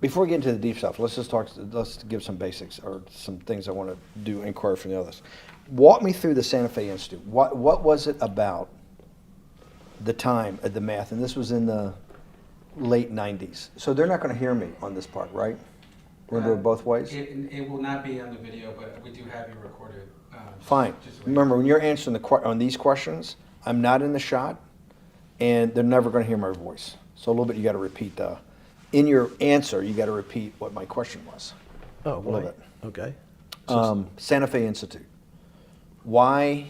Before we get into the deep stuff, let's give some basics or some things I want to do inquire from the others. Walk me through the Santa Fe Institute. What was it about the time of the math? And this was in the late 90s. So they're not going to hear me on this part, right? We're going to do it both ways? It will not be on the video, but we do have you recorded. Fine. Remember, when you're answering on these questions, I'm not in the shot, and they're never going to hear my voice. So a little bit you got to repeat in your answer, you got to repeat what my question was. Oh, a little bit. Okay. Santa Fe Institute. Why,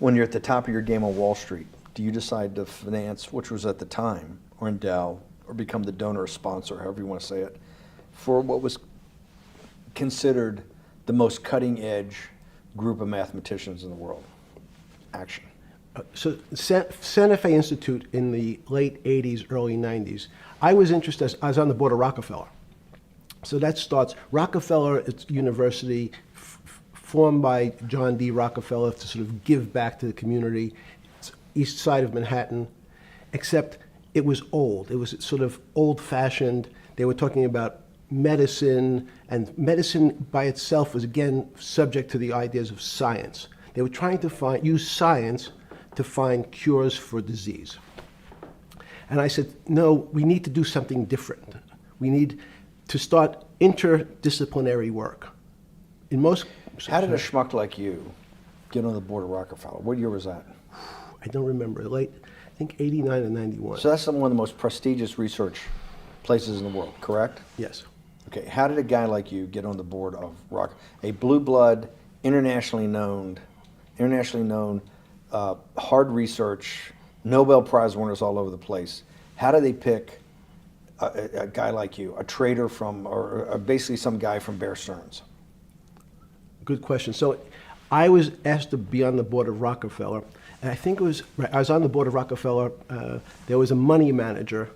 when you're at the top of your game on Wall Street, do you decide to finance, which was at the time, or endow, or become the donor or sponsor, however you want to say it, for what was considered the most cutting edge group of mathematicians in the world? Action. So Santa Fe Institute in the late 80s, early 90s, I was interested, I was on the board of Rockefeller. So that starts, Rockefeller, it's university formed by John D. Rockefeller to sort of give back to the community. It's east side of Manhattan, except it was old. It was sort of old-fashioned. They were talking about medicine, and medicine by itself was, again, subject to the ideas of science. They were trying to use science to find cures for disease. And I said, no, we need to do something different. We need to start interdisciplinary work. In most... How did a schmuck like you get on the board of Rockefeller? What year was that? I don't remember. Late, I think 89 and 91. So that's one of the most prestigious research places in the world, correct? Yes. Okay, how did a guy like you get on the board of a blue blood, internationally known, hard research, Nobel Prize winners all over the place? How do they pick a guy like you, a trader from, or basically some guy from Bear Stearns? Good question. So I was asked to be on the board of Rockefeller. And I think it was, I was on the board of Rockefeller. There was a money manager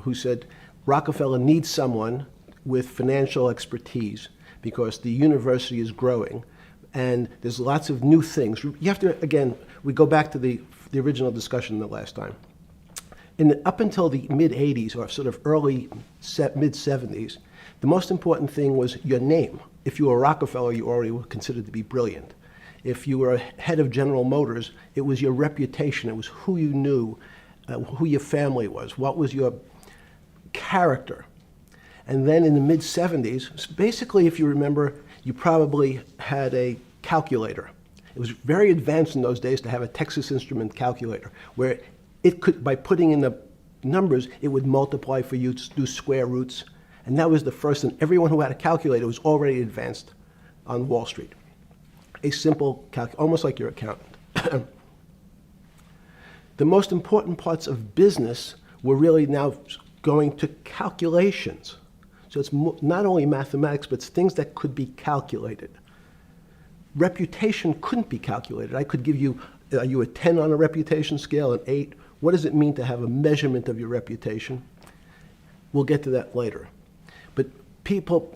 who said, Rockefeller needs someone with financial expertise because the university is growing and there's lots of new things. You have to, again, we go back to the original discussion the last time. Up until the mid-'80s or sort of early mid-'70s, the most important thing was your name. If you were Rockefeller, you already were considered to be brilliant. If you were head of General Motors, it was your reputation. It was who you knew, who your family was, what was your character. And then in the mid-'70s, basically, if you remember, you probably had a calculator. It was very advanced in those days to have a Texas Instrument calculator, where it could, by putting in the numbers, it would multiply for you to do square roots. And that was the first, and everyone who had a calculator was already advanced on Wall Street. A simple calculator, almost like your accountant. The most important parts of business were really now going to calculations. So it's not only mathematics, but it's things that could be calculated. Reputation couldn't be calculated. I could give you, are you a 10 on a reputation scale, an 8? What does it mean to have a measurement of your reputation? We'll get to that later. But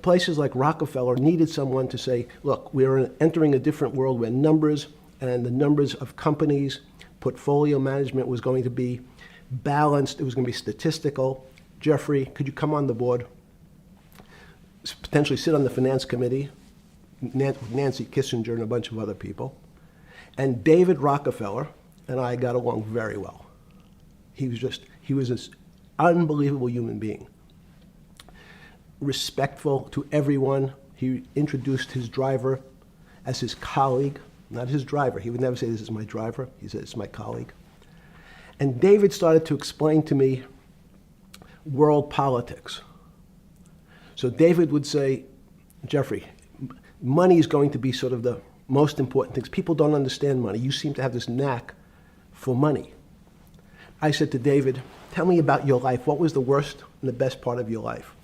places like Rockefeller needed someone to say, look, we're entering a different world where numbers and the numbers of companies, portfolio management was going to be balanced, it was going to be statistical. Jeffrey, could you come on the board? Potentially sit on the finance committee, Nancy Kissinger and a bunch of other people. And David Rockefeller and I got along very well. He was this unbelievable human being. Respectful to everyone. He introduced his driver as his colleague, not his driver. He would never say, this is my driver. He said, it's my colleague. And David started to explain to me world politics. So David would say, Jeffrey, money is going to be sort of the most important things. People don't understand money. You seem to have this knack for money. I said to David, tell me about your life. What was the worst and the best part of your life?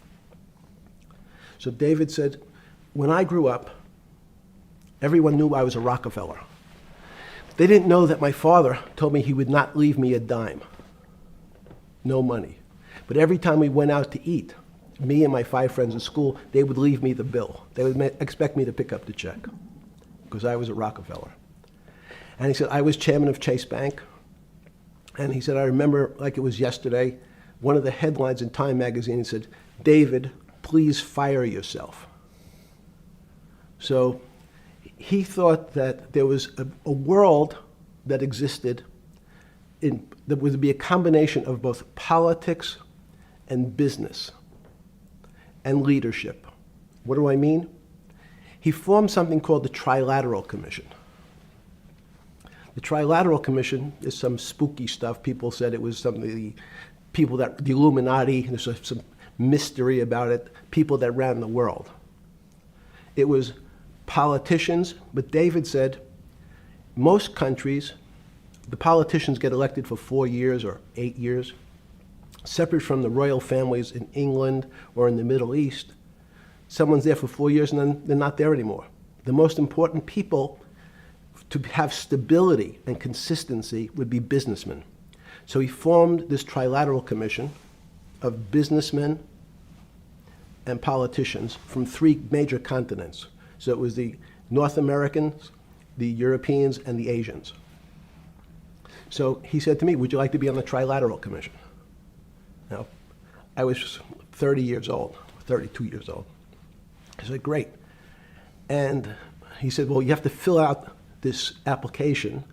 So David said, when I grew up, everyone knew I was a Rockefeller. They didn't know that my father told me he would not leave me a dime. No money. But every time we went out to eat, me and my 5 friends in school, they would leave me the bill. They would expect me to pick up the check because I was a Rockefeller. And he said, I was chairman of Chase Bank. And he said, I remember like it was yesterday, one of the headlines in Time magazine said, David, please fire yourself. So he thought that there was a world that existed that would be a combination of both politics and business and leadership. What do I mean? He formed something called the Trilateral Commission. The Trilateral Commission is some spooky stuff. People said it was something, the Illuminati, there's some mystery about it, people that ran the world. It was politicians, but David said most countries, the politicians get elected for 4 years or 8 years, separate from the royal families in England or in the Middle East. Someone's there for 4 years and then they're not there anymore. The most important people to have stability and consistency would be businessmen. So he formed this Trilateral Commission of businessmen and politicians from 3 major continents. So it was the North Americans, the Europeans, and the Asians. So he said to me, would you like to be on the Trilateral Commission? Now, I was 30 years old, 32 years old. I said, great. And he said, well, you have to fill out this application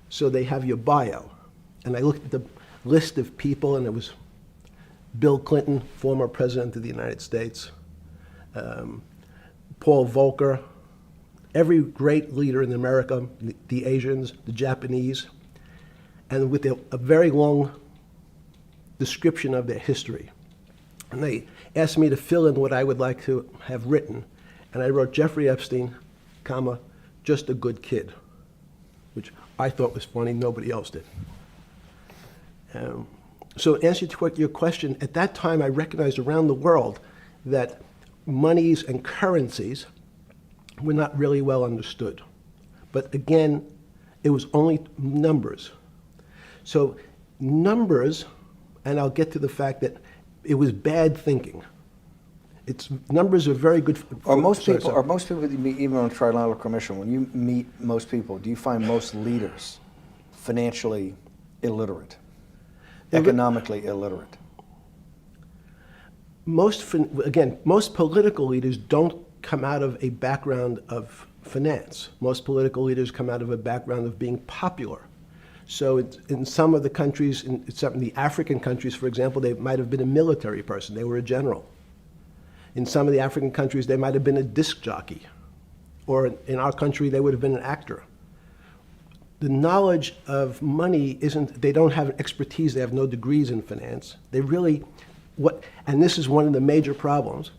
so they have your bio. And I looked at the list of people, and it was Bill Clinton, former president of the United States, Paul Volcker, every great leader in America, the Asians, the Japanese, and with a very long description of their history. And they asked me to fill in what I would like to have written. And I wrote Jeffrey Epstein, comma, just a good kid, which I thought was funny, nobody else did. So in answer to your question, at that time I recognized around the world that monies and currencies were not really well understood. But again, it was only numbers. So numbers, and I'll get to the fact that it was bad thinking. Numbers are very good. Are most people that you meet, even on the Trilateral Commission, when you meet most people, do you find most leaders financially illiterate, economically illiterate? Most political leaders don't come out of a background of finance. Most political leaders come out of a background of being popular. So in some of the countries, in some of the African countries, for example, they might have been a military person. They were a general. In some of the African countries, they might have been a disc jockey. Or in our country, they would have been an actor. The knowledge of money they don't have expertise, they have no degrees in finance. They really, and this is one of the major problems,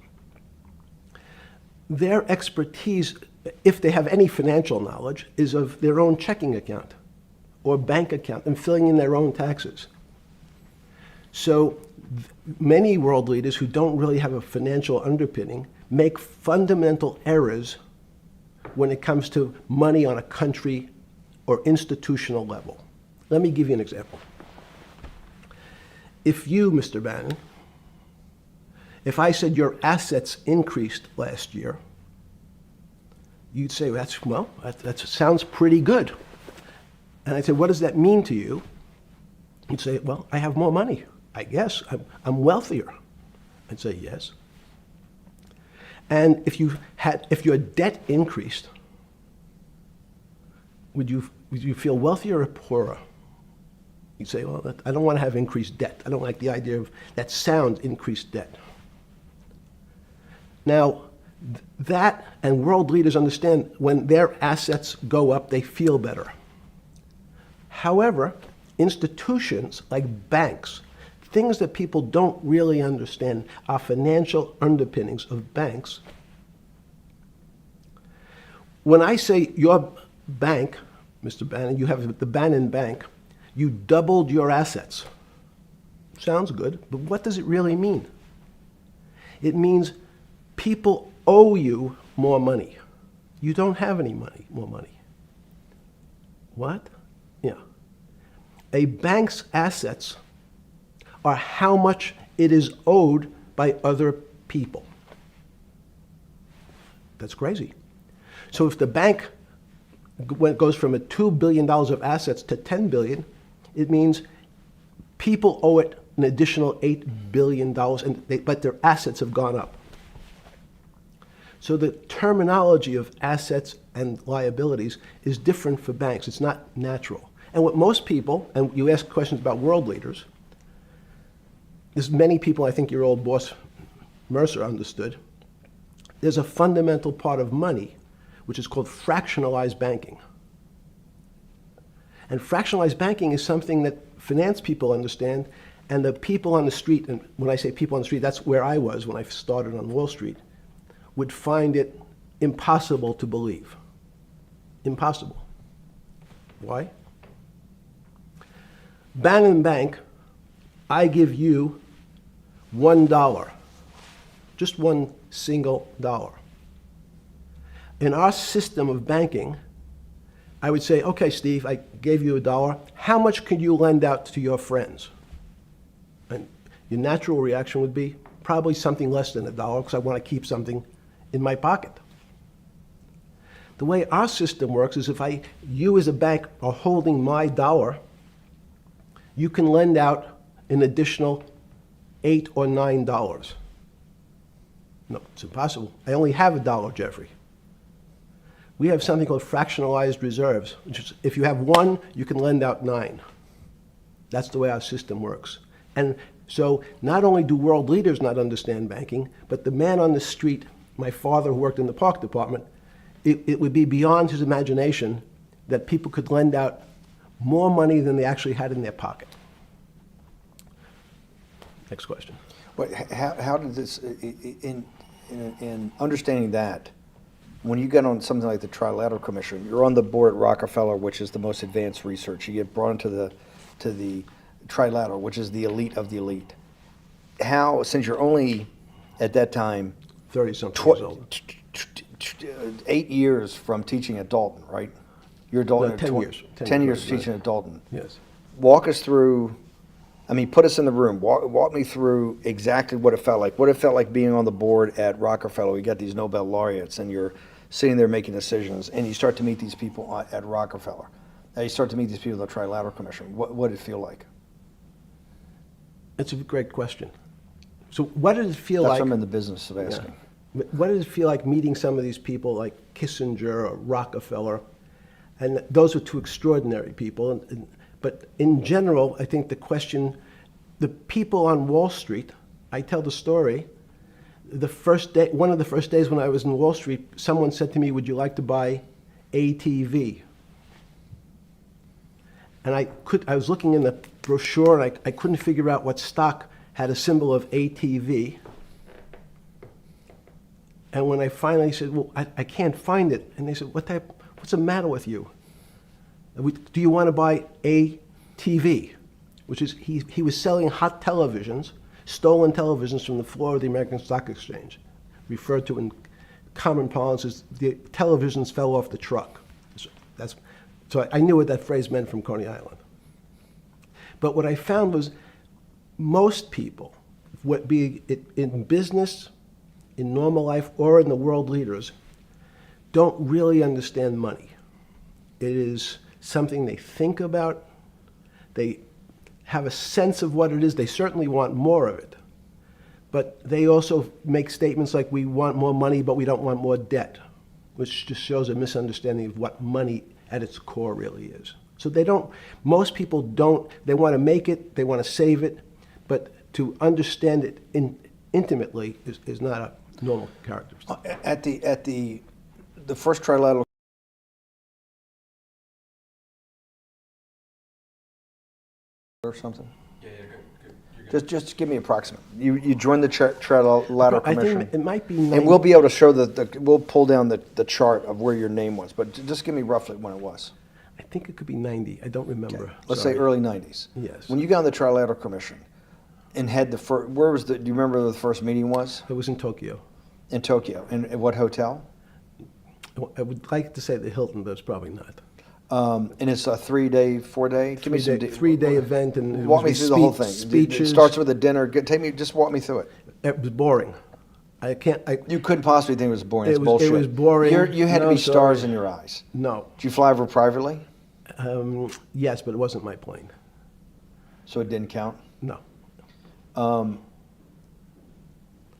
their expertise, if they have any financial knowledge, is of their own checking account or bank account and filling in their own taxes. So many world leaders who don't really have a financial underpinning make fundamental errors when it comes to money on a country or institutional level. Let me give you an example. If you, Mr. Bannon, if I said your assets increased last year, you'd say, that sounds pretty good. And I'd say, what does that mean to you? You'd say, well, I have more money. I guess I'm wealthier. I'd say yes. And if your debt increased, would you feel wealthier or poorer? You'd say, well, I don't want to have increased debt. I don't like the idea of that sound, increased debt. Now, that and world leaders understand when their assets go up, they feel better. However, institutions like banks, things that people don't really understand are financial underpinnings of banks. When I say your bank, Mr. Bannon, you have the Bannon Bank, you doubled your assets. Sounds good, but what does it really mean? It means people owe you more money. You don't have any more money. What? Yeah. A bank's assets are how much it is owed by other people. That's crazy. So if the bank goes from a $2 billion of assets to $10 billion, it means people owe it an additional $8 billion, but their assets have gone up. So the terminology of assets and liabilities is different for banks. It's not natural. And what most people, and you ask questions about world leaders, there's many people, I think your old boss Mercer understood, there's a fundamental part of money which is called fractionalized banking. And fractionalized banking is something that finance people understand, and the people on the street, and when I say people on the street, that's where I was when I started on Wall Street, would find it impossible to believe. Impossible. Why? Bannon Bank, I give you $1, just one single dollar. In our system of banking, I would say, okay, Steve, I gave you $1. How much could you lend out to your friends? And your natural reaction would be probably something less than $1 because I want to keep something in my pocket. The way our system works is if you as a bank are holding my dollar, you can lend out an additional $8 or $9. No, it's impossible. I only have $1, Jeffrey. We have something called fractionalized reserves, which is if you have 1, you can lend out 9. That's the way our system works. And so not only do world leaders not understand banking, but the man on the street, my father who worked in the park department, it would be beyond his imagination that people could lend out more money than they actually had in their pocket. Next question. But how did this, in understanding that, when you get on something like the Trilateral Commission, you're on the board at Rockefeller, which is the most advanced research. You get brought into the Trilateral, which is the elite of the elite. How, since you're only at that time 30-something years old. 8 years from teaching at Dalton, right? You're a Dalton. No, 10 years. 10 years right. teaching at Dalton. Yes. Walk us through. I mean, put us in the room. Walk me through exactly what it felt like. What it felt like being on the board at Rockefeller. You got these Nobel laureates, and you're sitting there making decisions, and you start to meet these people at Rockefeller. Now you start to meet these people at the Trilateral Commission. What did it feel like? It's a great question. So what did it feel That's like? what I'm in the business of asking. Yeah. What did it feel like meeting some of these people like Kissinger or Rockefeller? And those were two extraordinary people. But in general, I think the question, the people on Wall Street, I tell the story, the first day, one of the first days when I was in Wall Street, someone said to me, would you like to buy ATV? And I was looking in the brochure and I couldn't figure out what stock had a symbol of ATV. And when I finally said, well, I can't find it. And they said, what's the matter with you? Do you want to buy ATV? Which is, he was selling hot televisions, stolen televisions from the floor of the American Stock Exchange, referred to in common parlance as the televisions fell off the truck. So I knew what that phrase meant from Coney Island. But what I found was most people, be it in business, in normal life, or in the world leaders, don't really understand money. It is something they think about. They have a sense of what it is. They certainly want more of it. But they also make statements like, we want more money, but we don't want more debt, which just shows a misunderstanding of what money at its core really is. So most people don't, they want to make it, they want to save it, but to understand it intimately is not a normal characteristic. At the first Trilateral or something? Yeah, good. You're good. Just give me approximate. You joined the Trilateral I Commission. think it might be And we'll be able to show we'll pull down the chart of where your name was, but just give me roughly when it was. I think it could be 90. I don't remember. Okay. Let's say early 90s. Yes. When you got on the Trilateral Commission and had the first, do you remember where the first meeting was? It was in Tokyo. In Tokyo. And at what hotel? I would like to say the Hilton, but it's probably not. And it's a 3-day, 4-day? Give me some Three-day event, and it walk me was through the whole thing. Speeches. It starts with a dinner. Just walk me through it. It was boring. You couldn't possibly think it was boring. It's It bullshit. was boring. You had to No, be stars sorry. in your eyes. No. Did you fly over privately? Yes, but it wasn't my plane. So it didn't count? No.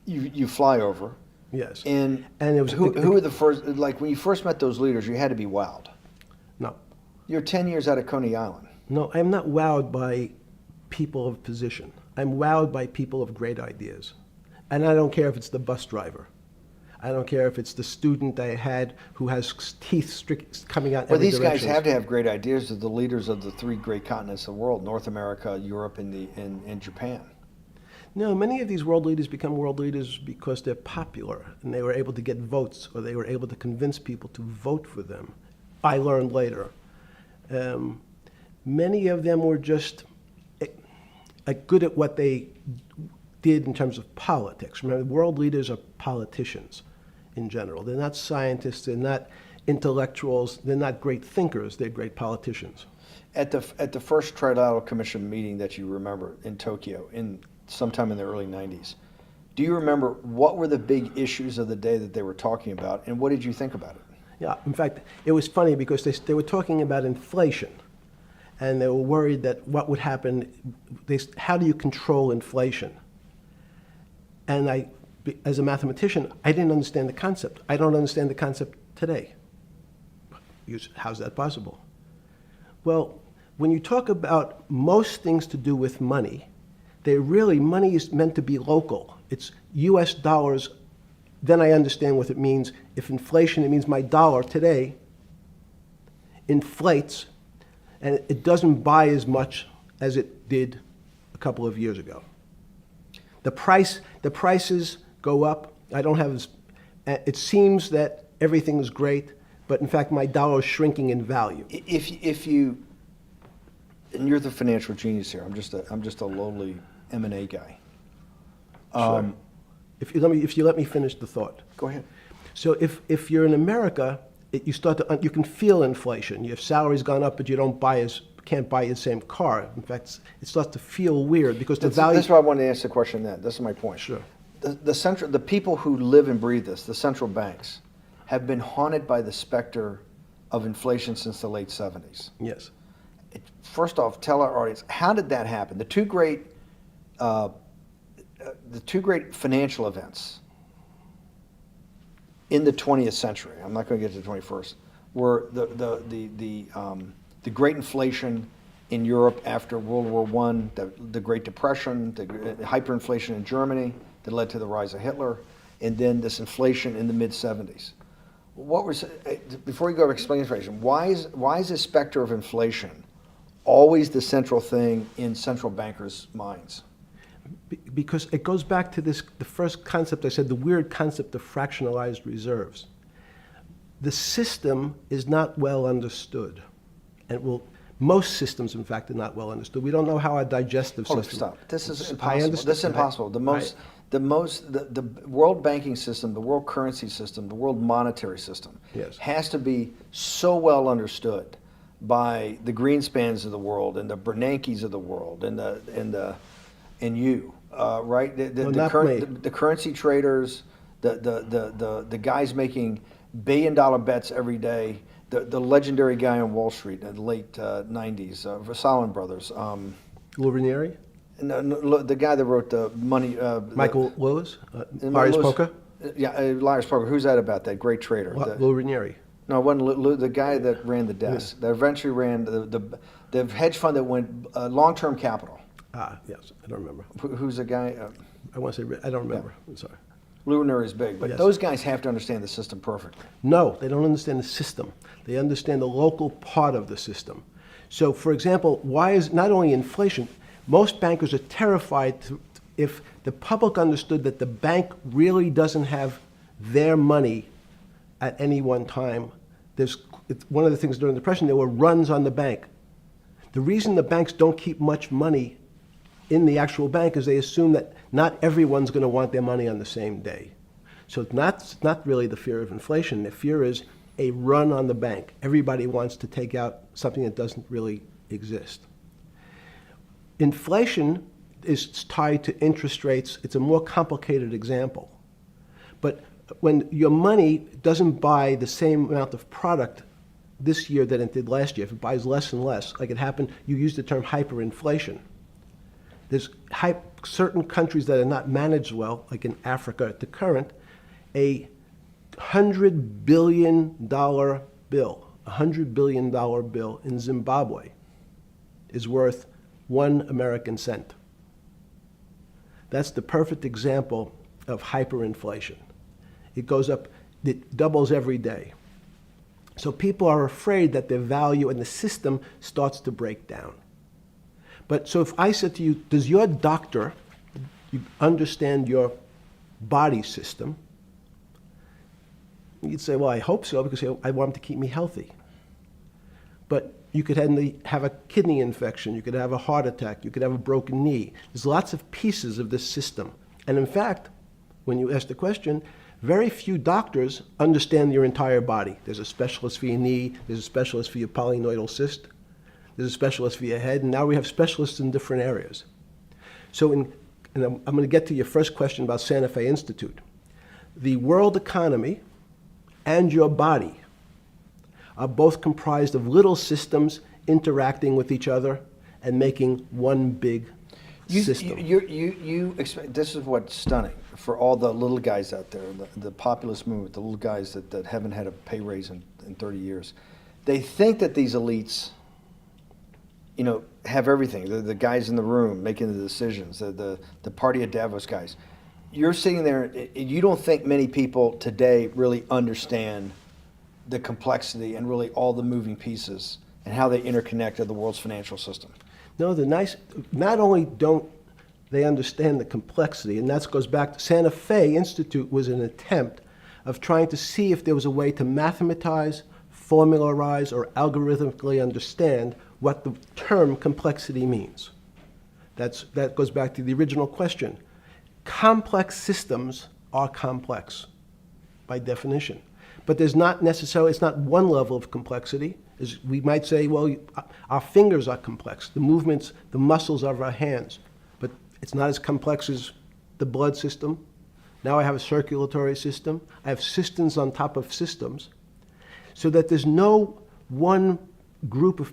You fly over. Yes. And And it was who were the first? Like when you first met those leaders, you had to be wowed. No. You're 10 years out of Coney Island. No, I'm not wowed by people of position. I'm wowed by people of great ideas. And I don't care if it's the bus driver. I don't care if it's the student I had who has teeth coming out Well, every these guys direction. have to have great ideas. They're the leaders of the three great continents of the world: North America, Europe, and Japan. No, many of these world leaders become world leaders because they're popular and they were able to get votes or they were able to convince people to vote for them. I learned later. Many of them were just good at what they did in terms of politics. Remember, world leaders are politicians in general. They're not scientists, they're not intellectuals, they're not great thinkers, they're great politicians. At the first Trilateral Commission meeting that you remember in Tokyo, sometime in the early 90s, do you remember what were the big issues of the day that they were talking about, and what did you think about it? Yeah, in fact, it was funny because they were talking about inflation, and they were worried that what would happen, how do you control inflation? And as a mathematician, I didn't understand the concept. I don't understand the concept today. How's that possible? Well, when you talk about most things to do with money, money is meant to be local. It's US dollars. Then I understand what it means. If inflation, it means my dollar today inflates, and it doesn't buy as much as it did a couple of years ago. The prices go up. I don't have as, it seems that everything is great, but in fact my dollar is shrinking in value. If you, and you're the financial genius here. I'm just a lowly M&A guy. Sure. If you let me finish the thought. Go ahead. So if you're in America, you can feel inflation. Your salary's gone up, but you can't buy the same car. In fact, it starts to feel weird because the value. That's why I wanted to ask the question then. This is my point. Sure. The people who live and breathe this, the central banks, have been haunted by the specter of inflation since the late 70s. Yes. First off, tell our audience, how did that happen? The two great financial events in the 20th century, I'm not going to get to the 21st, were the great inflation in Europe after World War I, the Great Depression, the hyperinflation in Germany that led to the rise of Hitler, and then this inflation in the mid-70s. Before you go to explain inflation, why is this specter of inflation always the central thing in central bankers' minds? Because it goes back to the first concept I said, the weird concept of fractionalized reserves. The system is not well understood. And most systems, in fact, are not well understood. We don't know how our digestive system. Stop. This is I impossible. understand. This is impossible. The world banking system, the world currency system, the world monetary system has to be so well understood by the Greenspans of the world and the Bernankes of the world and you, right? The currency traders, the guys making billion-dollar bets every day. The legendary guy on Wall Street in the late 90s, Salomon Brothers. Lou Ranieri? No, the guy that wrote the money. Michael Lewis? Marius Poker? Yeah, Marius Poker. Who's that about? That great trader. Lou Ranieri. No, it wasn't Lou, the guy that ran the desk. Yeah. That eventually ran the hedge fund that went long-term capital. Yes, I don't remember. Who's the guy? I want to say, I don't remember. Yeah. I'm sorry. Lou Ranieri is big, but those guys have to understand the system perfectly. No, they don't understand the system. They understand the local part of the system. So, for example, why is not only inflation, most bankers are terrified if the public understood that the bank really doesn't have their money at any one time. One of the things during the Depression, there were runs on the bank. The reason the banks don't keep much money in the actual bank is they assume that not everyone's going to want their money on the same day. So it's not really the fear of inflation. The fear is a run on the bank. Everybody wants to take out something that doesn't really exist. Inflation is tied to interest rates. It's a more complicated example. But when your money doesn't buy the same amount of product this year than it did last year, if it buys less and less, like it happened, you used the term hyperinflation. There's certain countries that are not managed well, like in Africa at the current, a $100 billion bill, $100 billion bill in Zimbabwe is worth 1 American cent. That's the perfect example of hyperinflation. It goes up, it doubles every day. So people are afraid that their value in the system starts to break down. But so if I said to you, does your doctor understand your body system? You'd say, well, I hope so, because I want him to keep me healthy. But you could have a kidney infection, you could have a heart attack, you could have a broken knee. There's lots of pieces of this system. And in fact, when you ask the question, very few doctors understand your entire body. There's a specialist for your knee, there's a specialist for your polynoidal cyst, there's a specialist for your head, and now we have specialists in different areas. So and I'm going to get to your first question about Santa Fe Institute. The world economy and your body are both comprised of little systems interacting with each other and making one big system. This is what's stunning for all the little guys out there, the populist movement, the little guys that haven't had a pay raise in 30 years. They think that these elites, have everything. The guys in the room making the decisions, the party at Davos guys. You're sitting there, you don't think many people today really understand the complexity and really all the moving pieces and how they interconnect to the world's financial system. No, not only don't they understand the complexity, and that goes back to Santa Fe Institute was an attempt of trying to see if there was a way to mathematize, formularize, or algorithmically understand what the term complexity means. That goes back to the original question. Complex systems are complex by definition. But there's not necessarily, it's not one level of complexity. As we might say, well, our fingers are complex, the movements, the muscles of our hands, but it's not as complex as the blood system. Now I have a circulatory system. I have systems on top of systems, so that there's no one group of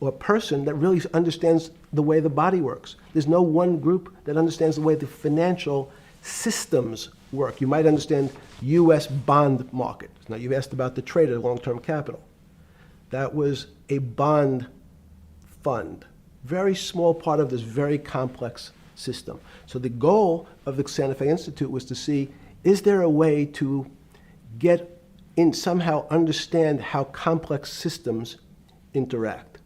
or person that really understands the way the body works. There's no one group that understands the way the financial systems work. You might understand U.S. bond market. Now you've asked about the trade of long-term capital. That was a bond fund, very small part of this very complex system. So the goal of the Santa Fe Institute was to see, is there a way to get in, somehow understand how complex systems interact?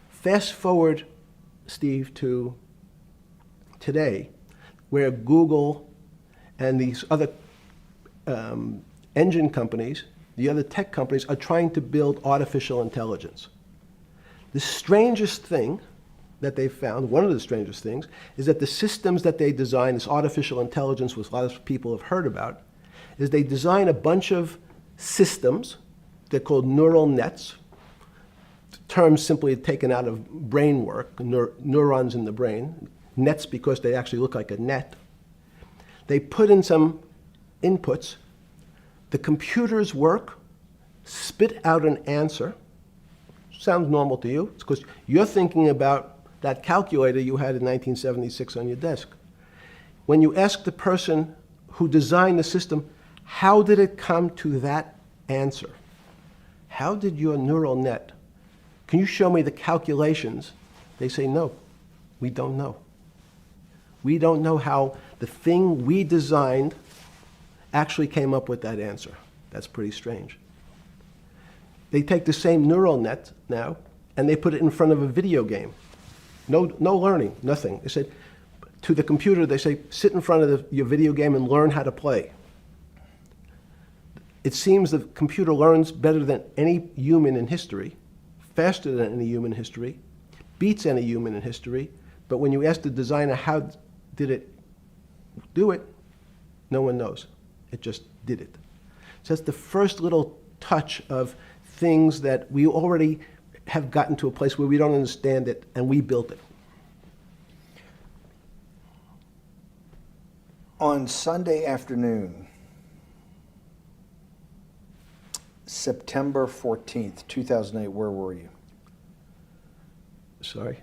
Fast forward, Steve, to today, where Google and these other engine companies, the other tech companies, are trying to build artificial intelligence. The strangest thing that they've found, one of the strangest things, is that the systems that they design, this artificial intelligence, which a lot of people have heard about, is they design a bunch of systems. They're called neural nets. The term simply taken out of brain work, neurons in the brain. Nets because they actually look like a net. They put in some inputs. The computers work, spit out an answer. Sounds normal to you. It's because you're thinking about that calculator you had in 1976 on your desk. When you ask the person who designed the system, how did it come to that answer? How did your neural net, can you show me the calculations? They say, no, we don't know. We don't know how the thing we designed actually came up with that answer. That's pretty strange. They take the same neural net now and they put it in front of a video game. No learning, nothing. They said to the computer, they say, sit in front of your video game and learn how to play. It seems the computer learns better than any human in history, faster than any human in history, beats any human in history, but when you ask the designer how did it do it, no one knows. It just did it. So that's the first little touch of things that we already have gotten to a place where we don't understand it and we built it. On Sunday afternoon, September 14th, 2008, where were you? Sorry?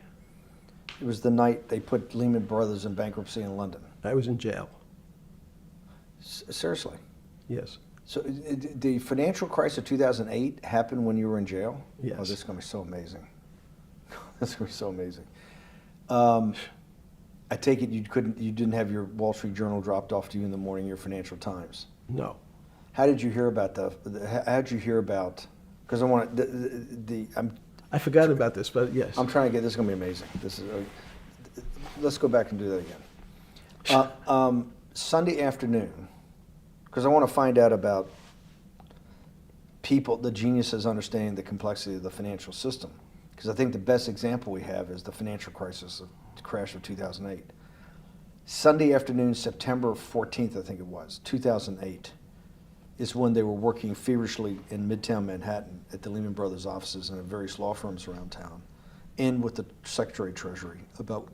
It was the night they put Lehman Brothers in bankruptcy in London. I was in jail. Seriously? Yes. So the financial crisis of 2008 happened when you were in jail? Yes. Oh, this is going to be so amazing. This is going to be so amazing. I take it you didn't have your Wall Street Journal dropped off to you in the morning, your Financial Times. No. How did you hear about how did you hear about, because I want I forgot about this, but yes. I'm trying to get, this is going to be amazing. Let's go back and do that again. Sunday afternoon, because I want to find out about people, the geniuses understanding the complexity of the financial system. Because I think the best example we have is the financial crisis, the crash of 2008. Sunday afternoon, September 14th, I think it was, 2008, is when they were working feverishly in Midtown Manhattan at the Lehman Brothers offices and at various law firms around town, and with the Secretary of Treasury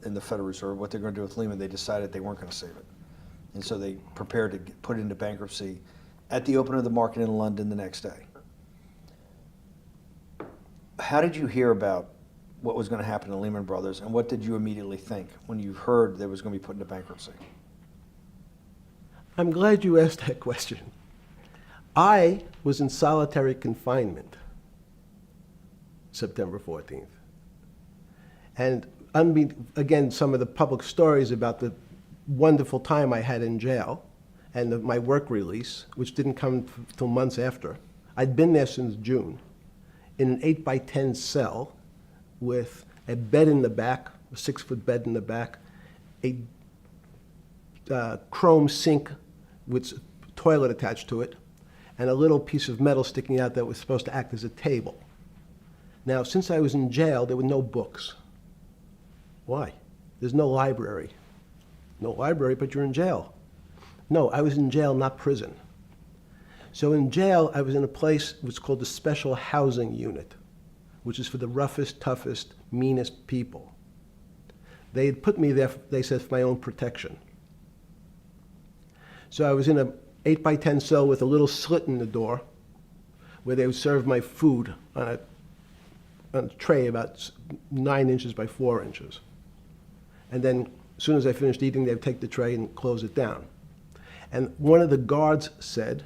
in the Federal Reserve, what they're going to do with Lehman. They decided they weren't going to save it. And so they prepared to put it into bankruptcy at the open of the market in London the next day. How did you hear about what was going to happen to Lehman Brothers, and what did you immediately think when you heard they was going to be put into bankruptcy? I'm glad you asked that question. I was in solitary confinement September 14th. And again, some of the public stories about the wonderful time I had in jail and my work release, which didn't come till months after. I'd been there since June in an 8x10 cell with a bed in the back, a 6-foot bed in the back, a chrome sink with a toilet attached to it, and a little piece of metal sticking out that was supposed to act as a table. Now, since I was in jail, there were no books. Why? There's no library. No library, but you're in jail. No, I was in jail, not prison. So in jail, I was in a place which was called the Special Housing Unit, which is for the roughest, toughest, meanest people. They had put me there, they said, for my own protection. So I was in a 8x10 cell with a little slit in the door where they would serve my food on a tray about 9 inches by 4 inches. And then as soon as I finished eating, they would take the tray and close it down. And one of the guards said,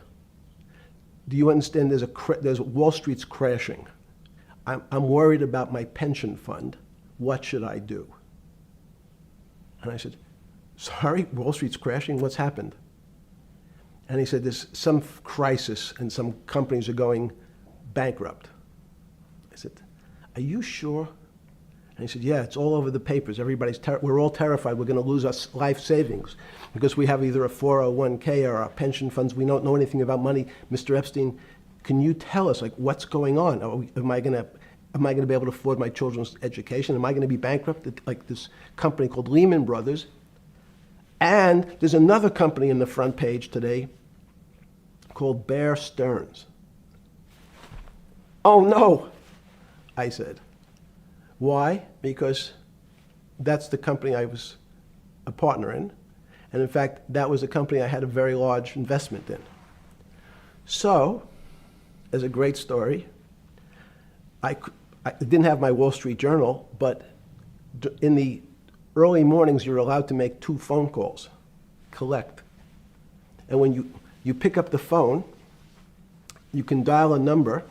do you understand there's Wall Street's crashing. I'm worried about my pension fund. What should I do? And I said, sorry, Wall Street's crashing? What's happened? And he said, there's some crisis and some companies are going bankrupt. I said, are you sure? And he said, yeah, it's all over the papers. We're all terrified we're going to lose our life savings because we have either a 401k or our pension funds. We don't know anything about money. Mr. Epstein, can you tell us, like, what's going on? Am I going to be able to afford my children's education? Am I going to be bankrupt like this company called Lehman Brothers? And there's another company in the front page today called Bear Stearns. Oh, no, I said. Why? Because that's the company I was a partner in. And in fact, that was a company I had a very large investment in. So, as a great story, I didn't have my Wall Street Journal, but in the early mornings, you're allowed to make 2 phone calls, collect. And when you pick up the phone, you can dial a number,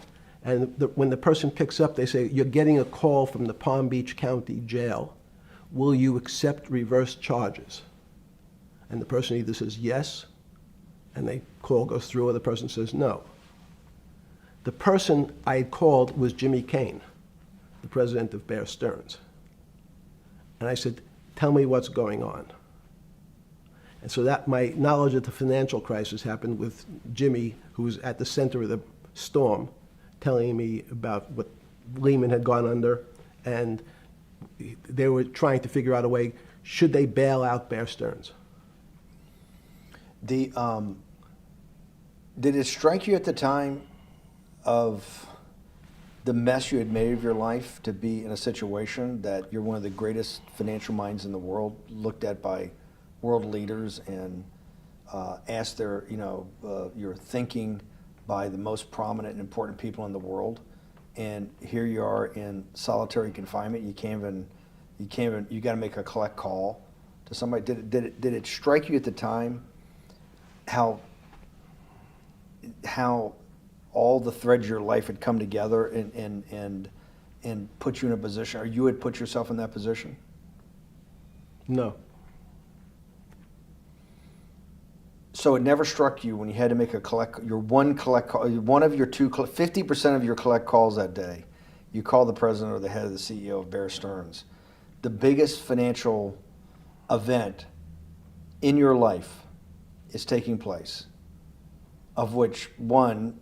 and when the person picks up, they say, you're getting a call from the Palm Beach County Jail. Will you accept reverse charges? And the person either says yes, and the call goes through, or the person says no. The person I had called was Jimmy Kane, the president of Bear Stearns. And I said, tell me what's going on. And so that my knowledge of the financial crisis happened with Jimmy, who was at the center of the storm, telling me about what Lehman had gone under, and they were trying to figure out a way, should they bail out Bear Stearns? Did it strike you at the time of the mess you had made of your life to be in a situation that you're one of the greatest financial minds in the world, looked at by world leaders and asked your thinking by the most prominent and important people in the world, and here you are in solitary confinement. You got to make a collect call to somebody. Did it strike you at the time how how all the threads of your life had come together and put you in a position, or you had put yourself in that position? No. So it never struck you when you had to make one of your 50% of your collect calls that day, you call the president or the head of the CEO of Bear Stearns. The biggest financial event in your life is taking place, of which one,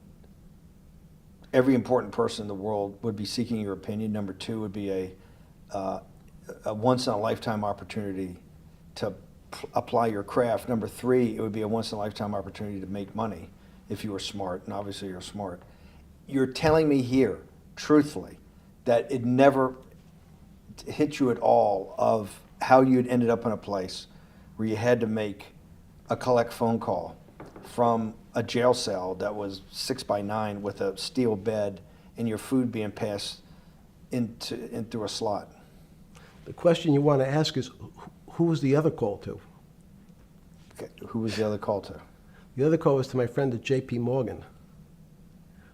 every important person in the world would be seeking your opinion. Number two would be a once-in-a-lifetime opportunity to apply your craft. Number three, it would be a once-in-a-lifetime opportunity to make money if you were smart, and obviously you're smart. You're telling me here, truthfully, that it never hit you at all of how you'd ended up in a place where you had to make a collect phone call from a jail cell that was 6x9 with a steel bed and your food being passed in through a slot. The question you want to ask is, who was the other call to? Okay. Who was the other call to? The other call was to my friend at J.P. Morgan,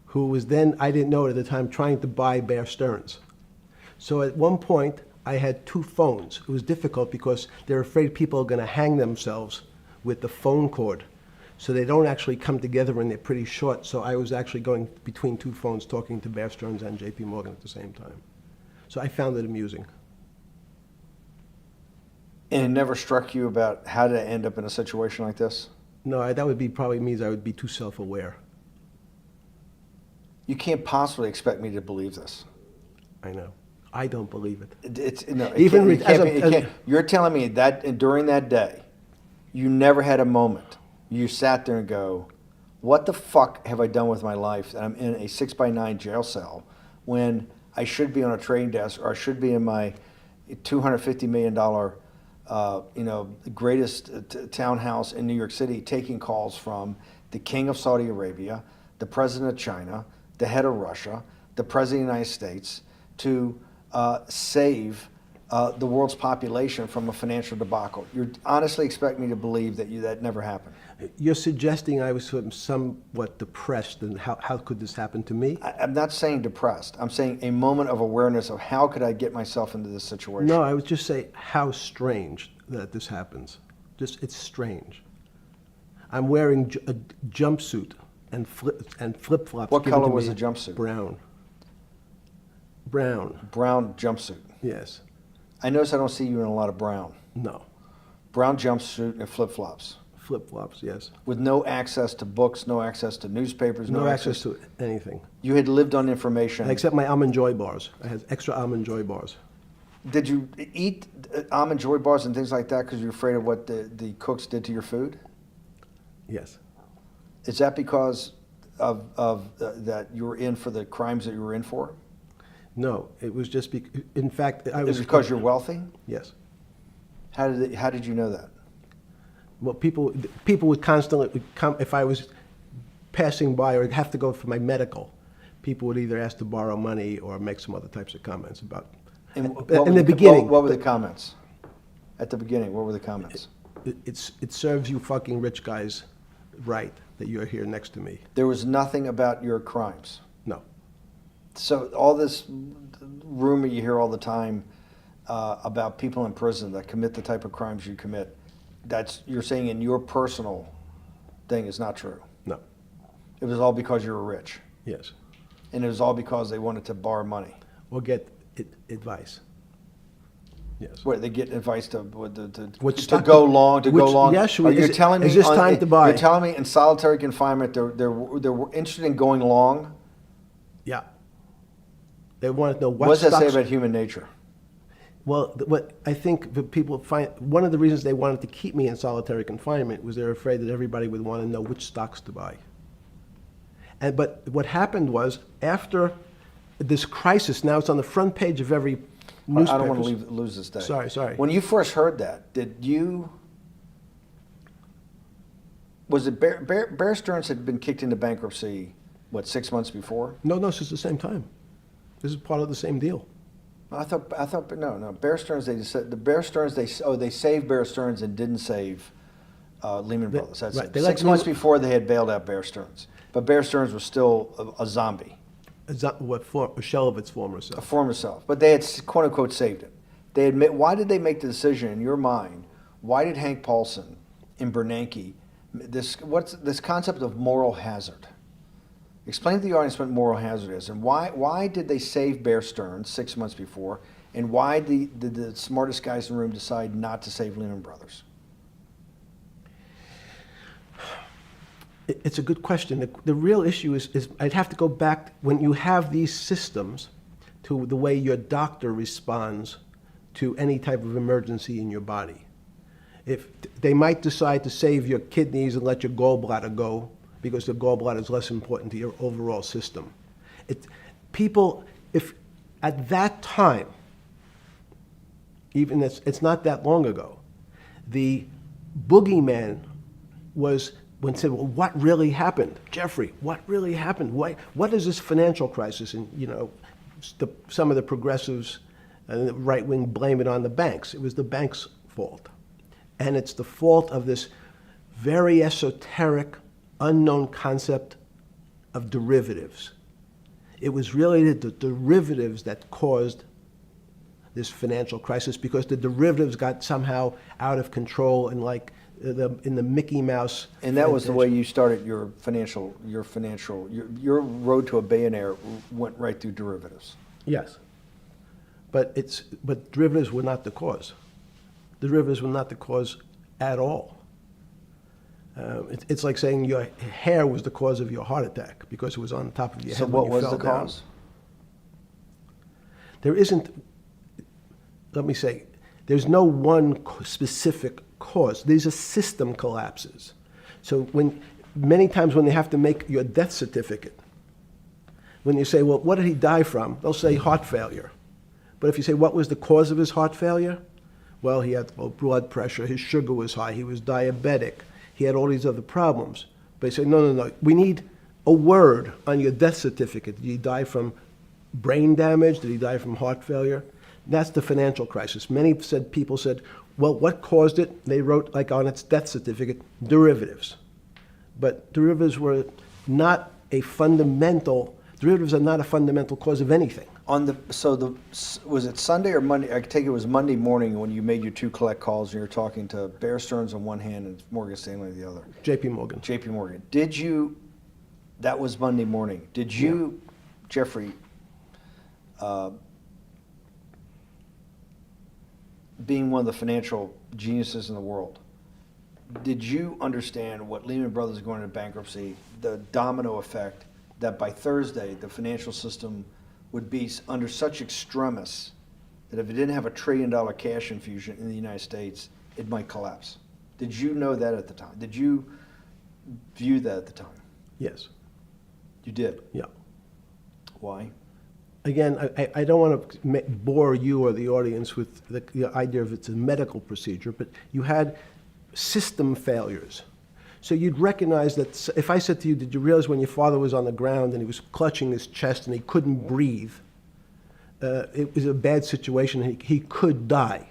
who was then, I didn't know it at the time, trying to buy Bear Stearns. So at one point, I had two phones. It was difficult because they're afraid people are going to hang themselves with the phone cord. So they don't actually come together and they're pretty short. So I was actually going between two phones talking to Bear Stearns and J.P. Morgan at the same time. So I found it amusing. And it never struck you about how to end up in a situation like this? No, that would be probably means I would be too self-aware. You can't possibly expect me to believe this. I know. I don't believe it. It's no, it Even can't, it can't as be, it can't. You're telling me that during that day, you never had a moment you sat there and go, what the fuck have I done with my life that I'm in a 6x9 jail cell when I should be on a trading desk, or I should be in my $250 million greatest townhouse in New York City, taking calls from the king of Saudi Arabia, the president of China, the head of Russia, the president of the United States, to save the world's population from a financial debacle. You honestly expect me to believe that never happened? You're suggesting I was somewhat depressed, and how could this happen to me? I'm not saying depressed. I'm saying a moment of awareness of how could I get myself into this situation. No, I would just say how strange that this happens. It's strange. I'm wearing a jumpsuit and flip-flops. What given color to was me. the jumpsuit? Brown. Brown. Brown jumpsuit. Yes. I notice I don't see you in a lot of brown. No. Brown jumpsuit and flip-flops. Flip-flops, yes. With no access to books, no access to newspapers, No access to anything. You had lived on information. Except my Almond Joy bars. I had extra Almond Joy bars. Did you eat Almond Joy bars and things like that because you're afraid of what the cooks did to your food? Yes. Is that because of that you were in for the crimes that you were in for? No, it was just in fact, I Is was... it because you're wealthy? Yes. How did you know that? Well, people would constantly come, if I was passing by or have to go for my medical, people would either ask to borrow money or make some other types of comments about... In the beginning... What were the comments? At the beginning, what were the comments? It serves you fucking rich guys right that you're here next to me. There was nothing about your crimes. No. So all this rumor you hear all the time about people in prison that commit the type of crimes you commit, you're saying in your personal thing is not true. No. It was all because you were rich. Yes. And it was all because they wanted to borrow money. Or get advice. Yes. Where they get advice to stock go long. Yes, Are you telling me is this time to buy? You're telling me in solitary confinement they're interested in going long? Yeah. They want to know what What does that say stocks... about human nature? Well, what I think the people find, one of the reasons they wanted to keep me in solitary confinement was they're afraid that everybody would want to know which stocks to buy. But what happened was, after this crisis, now it's on the front page of every newspaper. I don't want to lose this day. Sorry. When you first heard that, was it Bear Stearns had been kicked into bankruptcy, 6 months before? No, this is the same time. This is part of the same deal. I thought, no. Bear Stearns, they saved Bear Stearns and didn't save Lehman Brothers. That's right. it. They 6 months before they had bailed out Bear Stearns. But Bear Stearns was still a zombie, A shell of its former a self. former self. But they had quote unquote saved it. They admit. Why did they make the decision in your mind? Why did Hank Paulson and Bernanke what's this concept of moral hazard? Explain to the audience what moral hazard is, and why did they save Bear Stearns 6 months before, and why did the smartest guys in the room decide not to save Lehman Brothers? It's a good question. The real issue is I'd have to go back when you have these systems to the way your doctor responds to any type of emergency in your body. If they might decide to save your kidneys and let your gallbladder go because the gallbladder is less important to your overall system. If at that time, even it's not that long ago, the boogeyman was when said, well, what really happened? Jeffrey, what really happened? What is this financial crisis? And, some of the progressives and the right wing blame it on the banks. It was the banks' fault. And it's the fault of this very esoteric, unknown concept of derivatives. It was really the derivatives that caused this financial crisis because the derivatives got somehow out of control and in the Mickey Mouse. And that was the way you started your road to a billionaire went right through derivatives. Yes. But derivatives were not the cause. Derivatives were not the cause at all. It's like saying your hair was the cause of your heart attack because it was on top of your head. So what was the cause? There isn't, let me say, there's no one specific cause. These are system collapses. So many times when they have to make your death certificate, when you say, well, what did he die from? They'll say heart failure. But if you say, what was the cause of his heart failure? Well, he had low blood pressure, his sugar was high, he was diabetic, he had all these other problems. But they say, no, we need a word on your death certificate. Did he die from brain damage? Did he die from heart failure? That's the financial crisis. Many people said, well, what caused it? They wrote, like on its death certificate, derivatives. But derivatives are not a fundamental cause of anything. Was it Sunday or Monday? I take it was Monday morning when you made your two collect calls and you were talking to Bear Stearns on one hand and Morgan Stanley on the other. J.P. Morgan. J.P. Morgan. That was Monday morning. Did you, Jeffrey, being one of the financial geniuses in the world, did you understand what Lehman Brothers going into bankruptcy, the domino effect, that by Thursday the financial system would be under such extremis that if it didn't have $1 trillion cash infusion in the United States, it might collapse? Did you know that at the time? Did you view that at the time? Yes. You did? Yeah. Why? Again, I don't want to bore you or the audience with the idea of it's a medical procedure, but you had system failures. So you'd recognize that if I said to you, did you realize when your father was on the ground and he was clutching his chest and he couldn't breathe, it was a bad situation, he could die.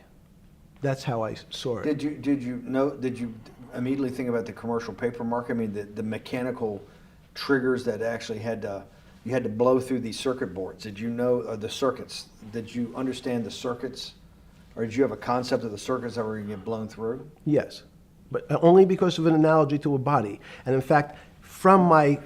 That's how I saw it. Did you immediately think about the commercial paper market? I mean, the mechanical triggers that actually you had to blow through these circuit boards. Did you know the circuits? Did you understand the circuits? Or did you have a concept of the circuits that were going to get blown through? Yes, but only because of an analogy to a body. And in fact, from my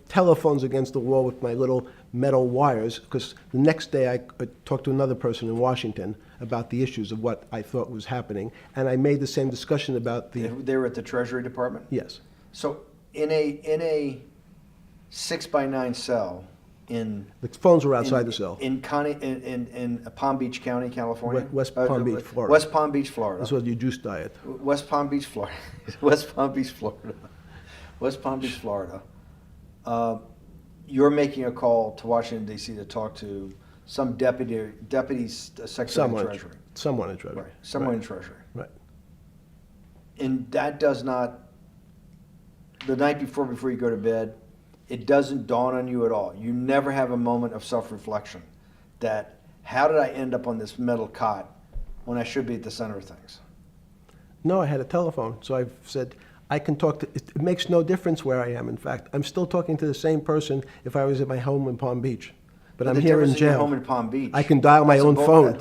telephones against the wall with my little metal wires, because the next day I talked to another person in Washington about the issues of what I thought was happening, and I made the same discussion about the... They were at the Treasury Department? Yes. So in a 6x9 cell in... The phones were outside the cell. In Palm Beach County, California? West Palm Beach, Florida. West Palm Beach, Florida. This was your juice diet. West Palm Beach, Florida. West Palm Beach, Florida. West Palm Beach, Florida. You're making a call to Washington, D.C. to talk to some deputy secretary of Treasury. Someone in Treasury. Right. Someone in Treasury. Right. And that does not, the night before you go to bed, it doesn't dawn on you at all. You never have a moment of self-reflection that, how did I end up on this metal cot when I should be at the center of things? No, I had a telephone. So I said, I can talk to, it makes no difference where I am. In fact, I'm still talking to the same person if I was at my home in Palm Beach. But I'm the here in difference your jail. home in Palm Beach. I can dial my that's a own phone.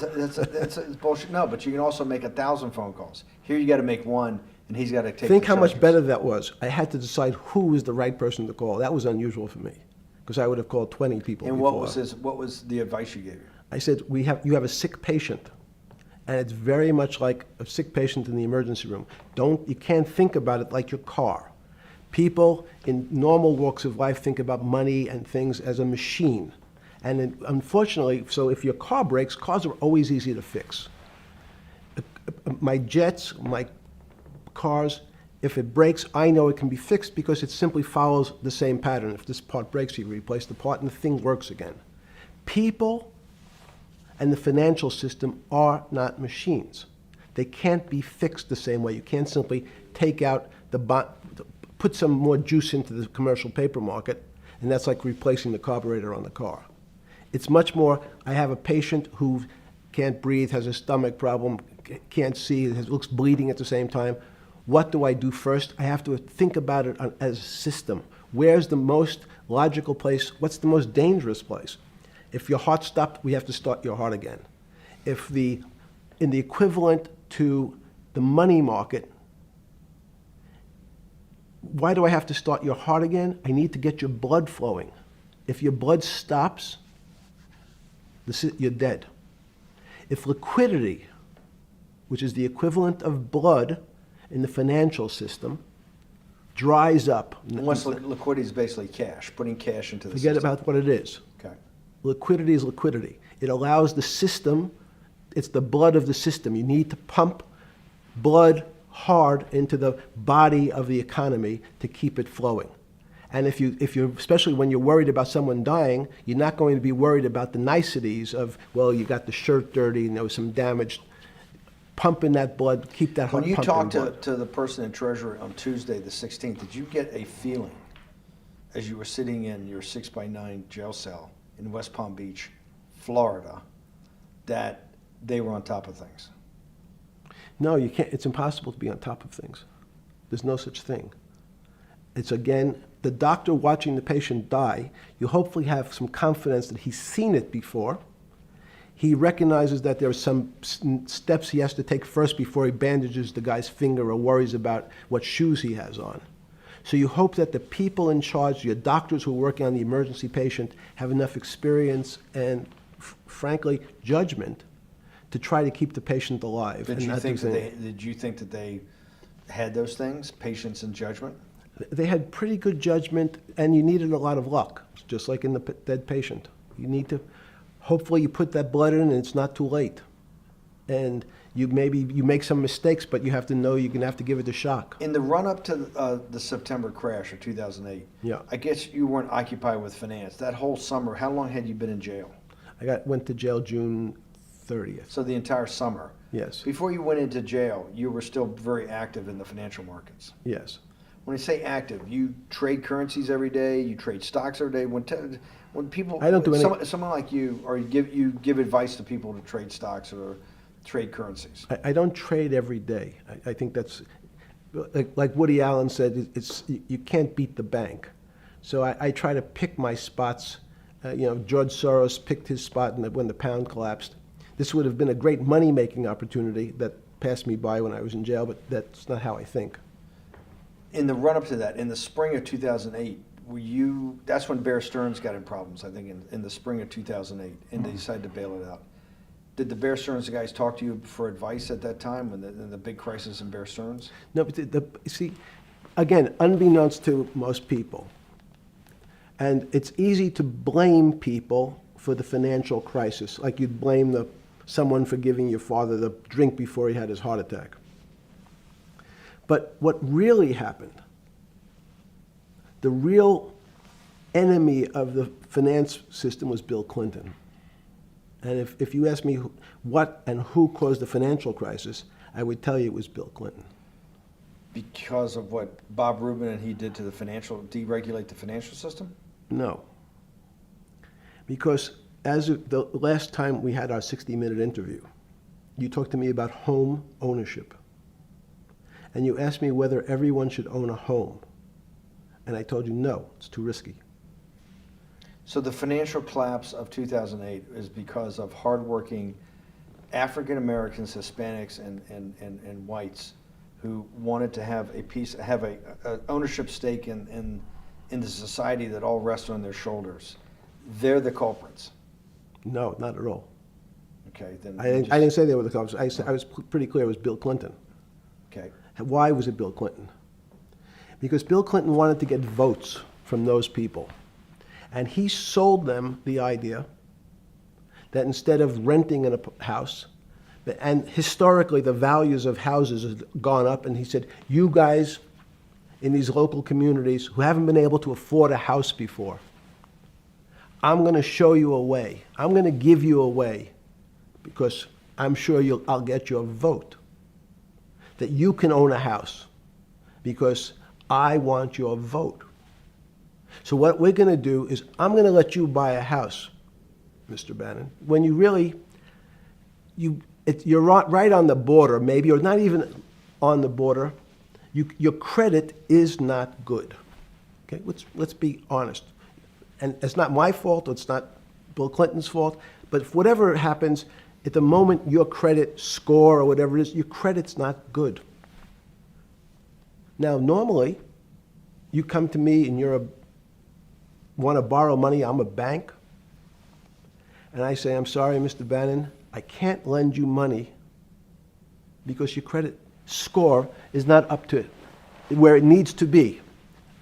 That's bullshit. No, but you can also make 1,000 phone calls. Here you got to make one, and he's got to take. Think the how much charges. better that was. I had to decide who was the right person to call. That was unusual for me, because I would have called 20 people And before. what was the advice you gave you? I said, you have a sick patient, and it's very much like a sick patient in the emergency room. You can't think about it like your car. People in normal walks of life think about money and things as a machine. And unfortunately, so if your car breaks, cars are always easy to fix. My jets, my cars, if it breaks, I know it can be fixed because it simply follows the same pattern. If this part breaks, you replace the part and the thing works again. People and the financial system are not machines. They can't be fixed the same way. You can't simply take out put some more juice into the commercial paper market, and that's like replacing the carburetor on the car. It's much more, I have a patient who can't breathe, has a stomach problem, can't see, looks bleeding at the same time. What do I do first? I have to think about it as a system. Where's the most logical place? What's the most dangerous place? If your heart stopped, we have to start your heart again. In the equivalent to the money market, why do I have to start your heart again? I need to get your blood flowing. If your blood stops, you're dead. If liquidity, which is the equivalent of blood in the financial system, dries up. Once liquidity is basically cash, putting cash into the Forget system. about what it is. Okay. Liquidity is liquidity. It allows the system, it's the blood of the system. You need to pump blood hard into the body of the economy to keep it flowing. And if you're, especially when you're worried about someone dying, you're not going to be worried about the niceties of, well, you got the shirt dirty and there was some damage. Pump in that blood, keep that heart When you pumping talked to the person in Treasury on Tuesday, the 16th, did you get a feeling as you were sitting in your 6x9 jail cell in West Palm Beach, Florida, that they were on top of things? No, you can't. It's impossible to be on top of things. There's no such thing. It's, again, the doctor watching the patient die. You hopefully have some confidence that he's seen it before. He recognizes that there are some steps he has to take first before he bandages the guy's finger or worries about what shoes he has on. So you hope that the people in charge, your doctors who are working on the emergency patient, have enough experience and, frankly, judgment to try to keep the patient alive. Did you think that they had those things, patience and judgment? They had pretty good judgment, and you needed a lot of luck, just like in the dead patient. You need to, hopefully you put that blood in and it's not too late. And you make some mistakes, but you have to know you're going to have to give it a shock. In the run-up to the September crash of 2008, Yeah. I guess you weren't occupied with finance. That whole summer, how long had you been in jail? Went to jail June 30th. So the entire summer. Yes. Before you went into jail, you were still very active in the financial markets. Yes. When I say active, you trade currencies every day, you trade stocks every day. When people, I don't do any. someone like you, or you give advice to people to trade stocks or trade currencies. I don't trade every day. I think that's, like Woody Allen said, you can't beat the bank. So I try to pick my spots. George Soros picked his spot when the pound collapsed. This would have been a great money-making opportunity that passed me by when I was in jail, but that's not how I think. In the run-up to that, in the spring of 2008, that's when Bear Stearns got in problems, I think, in the spring of 2008, and they decided to bail it out. Did the Bear Stearns guys talk to you for advice at that time, in the big crisis in Bear Stearns? No, but see, again, unbeknownst to most people, and it's easy to blame people for the financial crisis, like you'd blame someone for giving your father the drink before he had his heart attack. But what really happened, the real enemy of the finance system was Bill Clinton. And if you ask me what and who caused the financial crisis, I would tell you it was Bill Clinton. Because of what Bob Rubin and he did to deregulate the financial system? No. Because as of the last time we had our 60-minute interview, you talked to me about home ownership. and you asked me whether everyone should own a home. And I told you, no, it's too risky. So the financial collapse of 2008 is because of hardworking African Americans, Hispanics, and whites who wanted to have a ownership stake in the society that all rests on their shoulders. They're the culprits. No, not at all. Okay, then I didn't say they were the culprits. I was pretty clear it was Bill Clinton. Okay. Why was it Bill Clinton? Because Bill Clinton wanted to get votes from those people. And he sold them the idea that instead of renting in a house, and historically the values of houses have gone up, and he said, you guys in these local communities who haven't been able to afford a house before, I'm going to show you a way. I'm going to give you a way because I'm sure I'll get your vote that you can own a house because I want your vote. So what we're going to do is I'm going to let you buy a house, Mr. Bannon, when you really, you're right on the border, maybe, or not even on the border. Your credit is not good. Okay, let's be honest. And it's not my fault, it's not Bill Clinton's fault, but if whatever happens, at the moment your credit score or whatever it is, your credit's not good. Now, normally, you come to me and want to borrow money, I'm a bank, and I say, I'm sorry, Mr. Bannon, I can't lend you money because your credit score is not up to where it needs to be.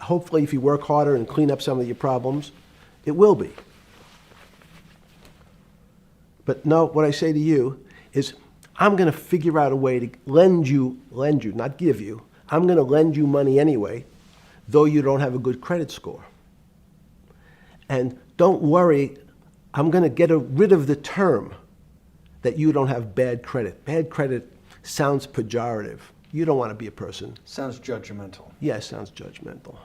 Hopefully, if you work harder and clean up some of your problems, it will be. But no, what I say to you is, I'm going to figure out a way to lend you, not give you. I'm going to lend you money anyway, though you don't have a good credit score. And don't worry, I'm going to get rid of the term that you don't have bad credit. Bad credit sounds pejorative. You don't want to be a person. Sounds judgmental. Yeah, it sounds judgmental.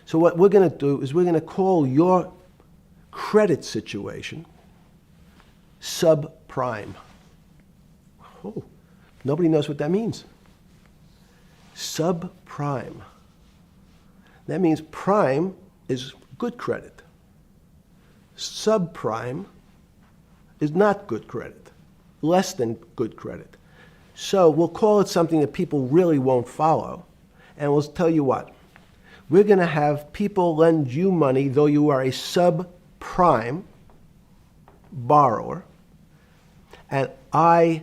So what we're going to do is we're going to call your credit situation subprime. Oh, nobody knows what that means. Subprime. That means prime is good credit. Subprime is not good credit, less than good credit. So we'll call it something that people really won't follow, and we'll tell you what. We're going to have people lend you money, though you are a subprime borrower, and I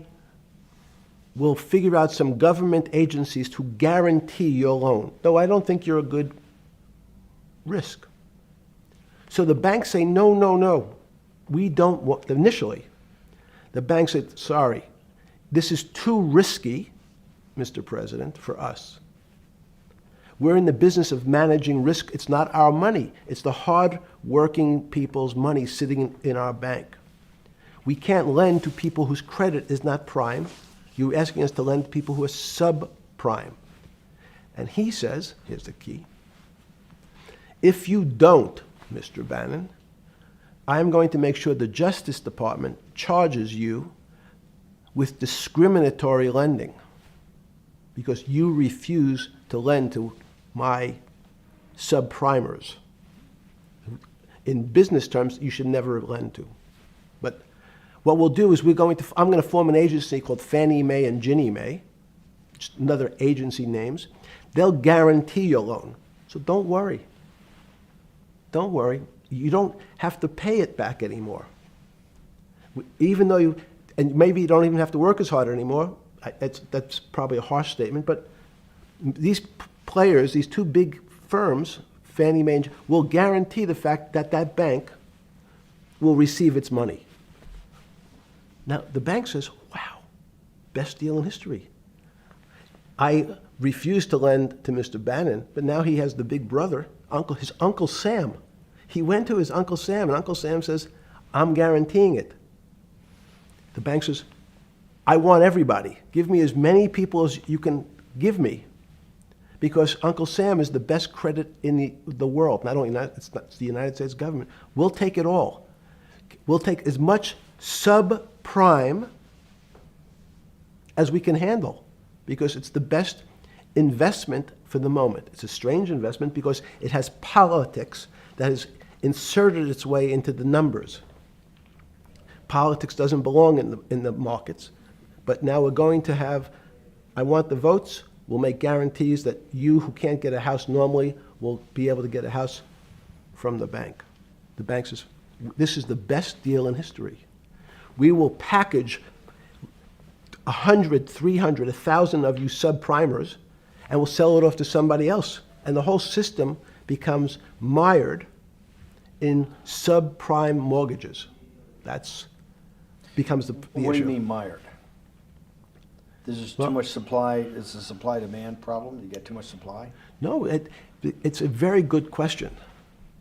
will figure out some government agencies to guarantee your loan, though I don't think you're a good risk. So the banks say, no, no, no, we don't want, initially, the bank said, sorry, this is too risky, Mr. President, for us. We're in the business of managing risk. It's not our money. It's the hard-working people's money sitting in our bank. We can't lend to people whose credit is not prime. You're asking us to lend to people who are subprime. And he says, here's the key, if you don't, Mr. Bannon, I'm going to make sure the Justice Department charges you with discriminatory lending because you refuse to lend to my subprimers. In business terms, you should never lend to. But what we'll do is I'm going to form an agency called Fannie Mae and Ginnie Mae, just another agency names. They'll guarantee your loan. So don't worry. Don't worry. You don't have to pay it back anymore. Even though and maybe you don't even have to work as hard anymore. That's probably a harsh statement, but these players, these two big firms, Fannie Mae, will guarantee the fact that that bank will receive its money. Now, the bank says, wow, best deal in history. I refused to lend to Mr. Bannon, but now he has the big brother, his Uncle Sam. He went to his Uncle Sam, and Uncle Sam says, I'm guaranteeing it. The bank says, I want everybody. Give me as many people as you can give me. Because Uncle Sam is the best credit in the world. Not only it's the United States government. We'll take it all. We'll take as much subprime as we can handle. Because it's the best investment for the moment. It's a strange investment because it has politics that has inserted its way into the numbers. Politics doesn't belong in the markets. But now we're going to have, I want the votes, we'll make guarantees that you who can't get a house normally will be able to get a house from the bank. The bank says, this is the best deal in history. We will package 100, 300, 1,000 of you subprimers, and we'll sell it off to somebody else. And the whole system becomes mired in subprime mortgages. That's becomes the issue. What do you mean mired? There's just Well- too much supply, it's a supply-demand problem? You get too much supply? No, it's a very good question.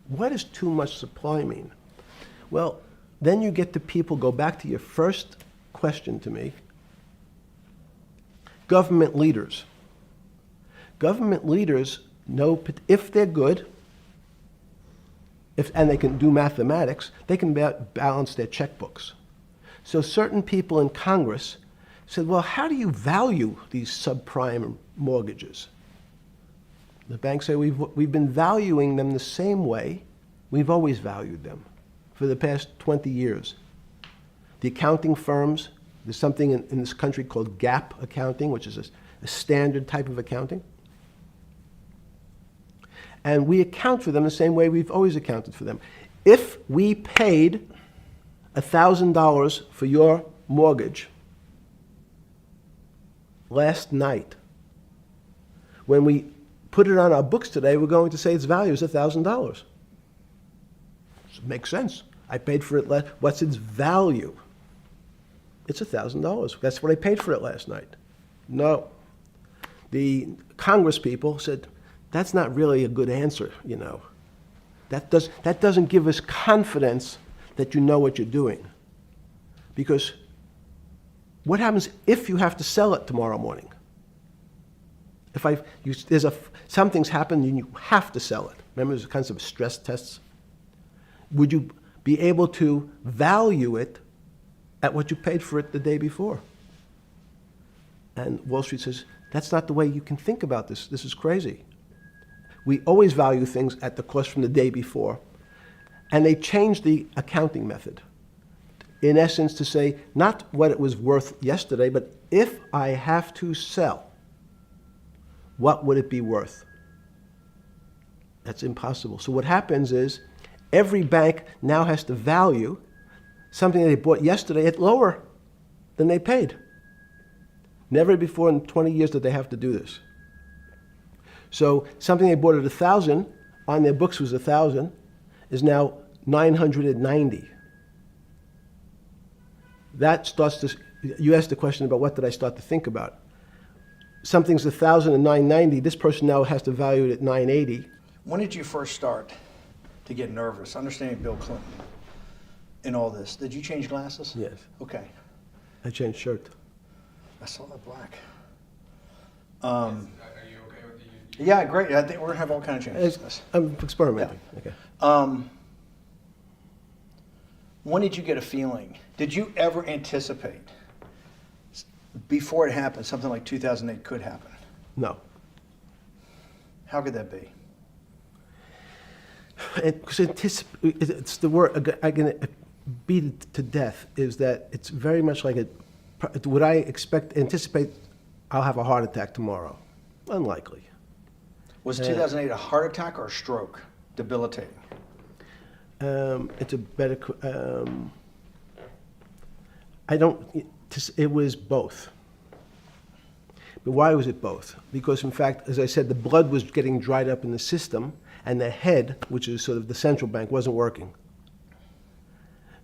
What does too much supply mean? Well, then you get to people, go back to your first question to me. Government leaders. Government leaders know if they're good, and they can do mathematics, they can balance their checkbooks. So certain people in Congress said, well, how do you value these subprime mortgages? The banks say we've been valuing them the same way we've always valued them for the past 20 years. The accounting firms, there's something in this country called GAAP accounting, which is a standard type of accounting. And we account for them the same way we've always accounted for them. If we paid $1,000 for your mortgage last night, when we put it on our books today, we're going to say its value is $1,000. It makes sense. I paid for it what's its value? It's $1,000. That's what I paid for it last night. No. The Congress people said, that's not really a good answer, you know. That doesn't give us confidence that you know what you're doing. Because what happens if you have to sell it tomorrow morning? Something's happened and you have to sell it. Remember, there's kinds of stress tests. Would you be able to value it at what you paid for it the day before? And Wall Street says, that's not the way you can think about this. This is crazy. We always value things at the cost from the day before. And they changed the accounting method, in essence, to say not what it was worth yesterday, but if I have to sell, what would it be worth? That's impossible. So what happens is every bank now has to value something they bought yesterday at lower than they paid. Never before in 20 years did they have to do this. So something they bought at 1,000, on their books was 1,000, is now 990. That starts to, you asked the question about what did I start to think about. Something's 1,000 and 990, this person now has to value it at 980. When did you first start to get nervous, understanding Bill Clinton in all this? Did you change glasses? Yes. Okay. I changed shirt. I saw that black. Are you okay with the? Yeah, great. I think we're gonna have all kinds of changes. I'm experimenting. Okay. When did you get a feeling? Did you ever anticipate before it happened something like 2008 could happen? No. How could that be? Because it's the word, I can beat it to death, is that it's very much like would I anticipate I'll have a heart attack tomorrow? Unlikely. Was 2008 a heart attack or a stroke? Debilitating. It's a better, it was both. But why was it both? Because in fact, as I said, the blood was getting dried up in the system, and the head, which is sort of the central bank, wasn't working.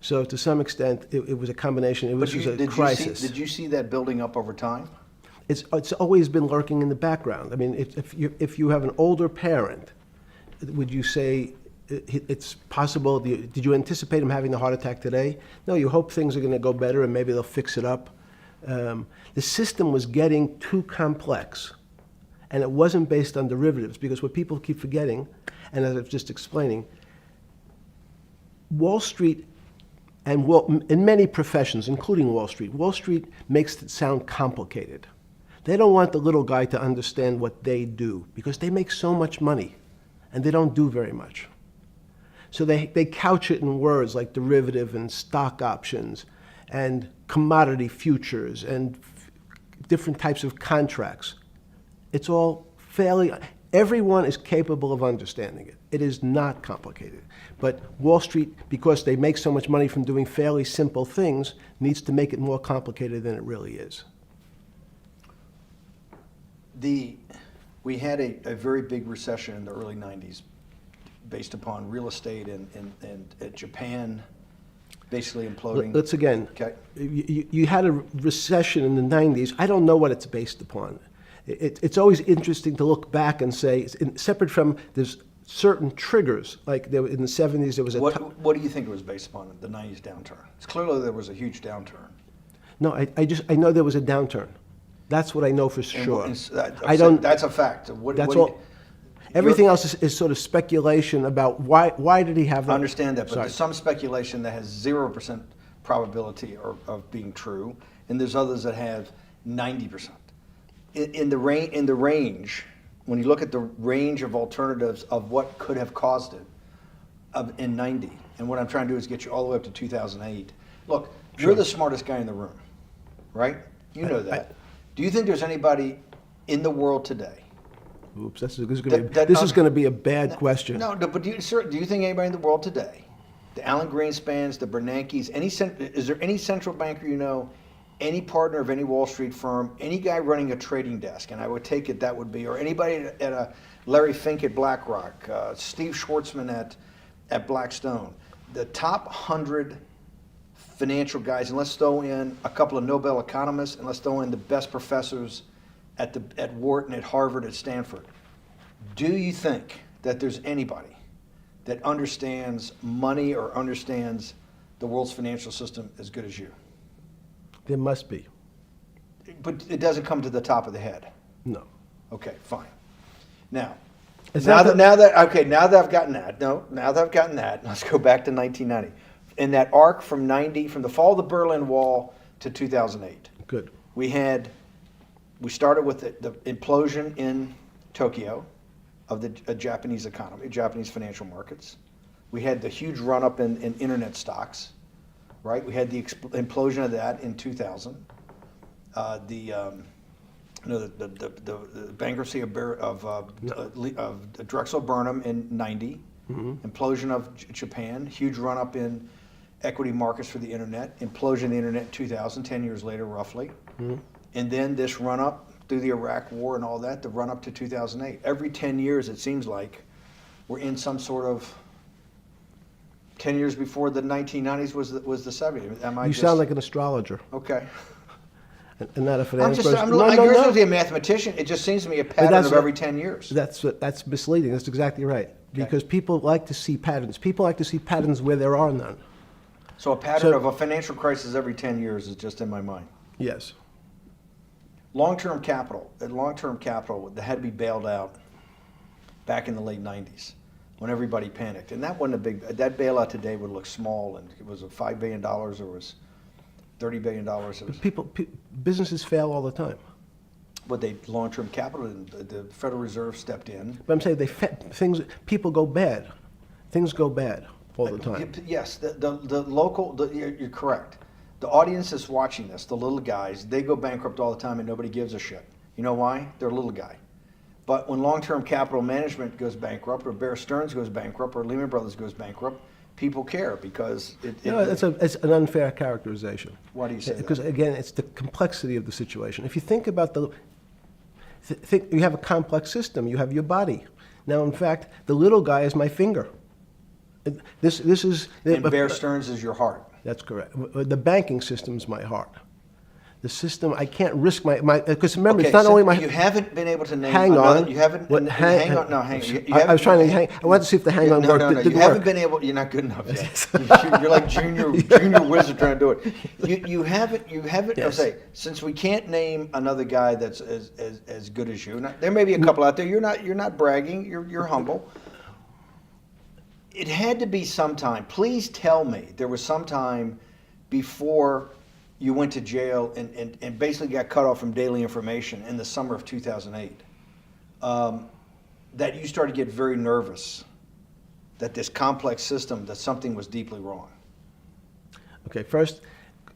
So to some extent, it was a combination. It was a crisis. Did you see that building up over time? It's always been lurking in the background. I mean, if you have an older parent, would you say it's possible? Did you anticipate him having a heart attack today? No, you hope things are going to go better and maybe they'll fix it up. The system was getting too complex, and it wasn't based on derivatives, because what people keep forgetting, and as I was just explaining, Wall Street, and in many professions, including Wall Street makes it sound complicated. They don't want the little guy to understand what they do because they make so much money and they don't do very much. So they couch it in words like derivative and stock options and commodity futures and different types of contracts. It's all fairly, everyone is capable of understanding it. It is not complicated. But Wall Street, because they make so much money from doing fairly simple things, needs to make it more complicated than it really is. We had a very big recession in the early 90s based upon real estate and Japan basically imploding. Let's again, Okay. you had a recession in the 90s. I don't know what it's based upon. It's always interesting to look back and say, separate from there's certain triggers, like there, in the 70s there was a... What do you think it was based upon, the 90s downturn? It's clearly there was a huge downturn. No, I know there was a downturn. That's what I know for sure. That's a fact. That's all. Everything else is sort of speculation about why did he have that? I understand that, but Sorry. there's some speculation that has 0% probability of being true, and there's others that have 90%. In the range, when you look at the range of alternatives of what could have caused it in 90, and what I'm trying to do is get you all the way up to 2008. Look, Sure. you're the smartest guy in the room, right? You know that. Do you think there's anybody in the world today? Oops, this is going to be a bad question. No, but do you think anybody in the world today, the Alan Greenspans, the Bernankes, is there any central banker you know, any partner of any Wall Street firm, any guy running a trading desk, and I would take it that would be, or anybody at a Larry Fink at BlackRock, Steve Schwartzman at Blackstone, the top 100 financial guys, and let's throw in a couple of Nobel economists, and let's throw in the best professors at Wharton, at Harvard, at Stanford. Do you think that there's anybody that understands money or understands the world's financial system as good as you? There must be. But it doesn't come to the top of the head. No. Okay, fine. Now It's that not now that I've gotten that, let's go back to 1990. In that arc from the fall of the Berlin Wall to 2008. Good. We started with the implosion in Tokyo of the Japanese economy, Japanese financial markets. We had the huge run-up in internet stocks, right? We had the implosion of that in 2000. The bankruptcy of Drexel Burnham in 90. Mm-hmm. Implosion of Japan, huge run-up in equity markets for the internet, implosion of the internet in 2000, 10 years later roughly. Mm-hmm. And then this run-up through the Iraq War and all that, the run-up to 2008. Every 10 years, it seems like, we're in some sort of 10 years before the 1990s was the 70s. You sound like an astrologer. Okay. And not a finance person. I'm not going to be a mathematician. It just seems to me a pattern of every 10 years. That's misleading. That's exactly right. Because people like to see patterns. People like to see patterns where there are none. So a pattern of a financial crisis every 10 years is just in my mind. Yes. Long-term capital, that had to be bailed out back in the late 90s when everybody panicked. And that wasn't that bailout today would look small, and it was $5 billion or was $30 billion. Businesses fail all the time. But long-term capital, the Federal Reserve stepped in. But I'm saying people go bad. Things go bad all the time. Yes, you're correct. The audience is watching this, the little guys, they go bankrupt all the time and nobody gives a shit. You know why? They're a little guy. But when long-term capital management goes bankrupt, or Bear Stearns goes bankrupt, or Lehman Brothers goes bankrupt, people care because it's an unfair characterization. Why do you say that? Because again, it's the complexity of the situation. If you think about you have a complex system. You have your body. Now, in fact, the little guy is my finger. This is. And Bear Stearns is your heart. That's correct. The banking system is my heart. The system, I can't risk my because remember, it's not only my. You haven't been able to name. Hang on. You haven't. Hang on. No, hang on. I was trying to hang. I wanted to see if the hang on worked. No. You haven't been able. You're not good enough yet. You're like junior wizard trying to do it. You haven't. Yes. I'll say, since we can't name another guy that's as good as you. Now, there may be a couple out there. You're not bragging. You're humble. It had to be sometime. Please tell me there was some time before you went to jail and basically got cut off from daily information in the summer of 2008, that you started to get very nervous that this complex system, that something was deeply wrong? Okay, first,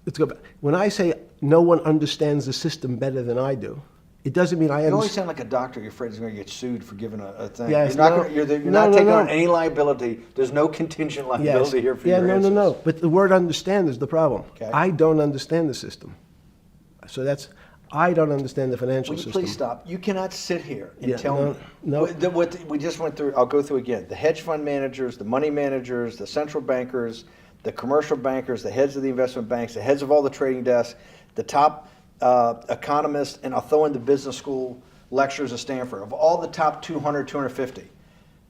let's go back. When I say no one understands the system better than I do, it doesn't mean I You always understand. sound like a doctor. You're afraid he's going to get sued for giving a thing. Yes, you're not, no. gonna, you're No, not no, taking no. on any liability. There's no contingent Yes. liability here for Yeah, your no, answers. no, no. But the word understand is the problem. Okay. I don't understand the system. So I don't understand the financial Will you system. please stop? You cannot sit here and Yeah, tell no, me. no. What we just went through, I'll go through again. The hedge fund managers, the money managers, the central bankers, the commercial bankers, the heads of the investment banks, the heads of all the trading desks, the top economists, and I'll throw in the business school lecturers at Stanford. Of all the top 200, 250,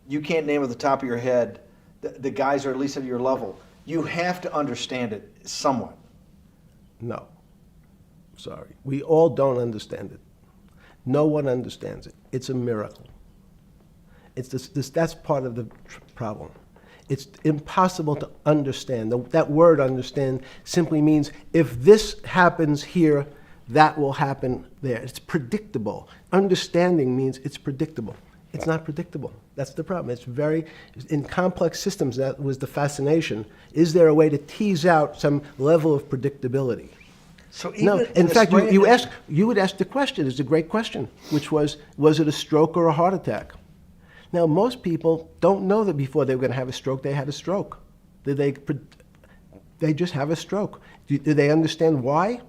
you can't name at the top of your head the guys are at least at your level. You have to understand it somewhat. No. Sorry. We all don't understand it. No one understands it. It's a miracle. It's that's part of the problem. It's impossible to understand. That word understand simply means if this happens here, that will happen there. It's predictable. Understanding means it's predictable. It's not predictable. That's the problem. In complex systems, that was the fascination. Is there a way to tease out some level of predictability? So No, in fact, you would ask the question, it's a great question, which was it a stroke or a heart attack? Now, most people don't know that before they were going to have a stroke, they had a stroke. They just have a stroke. Do they understand why?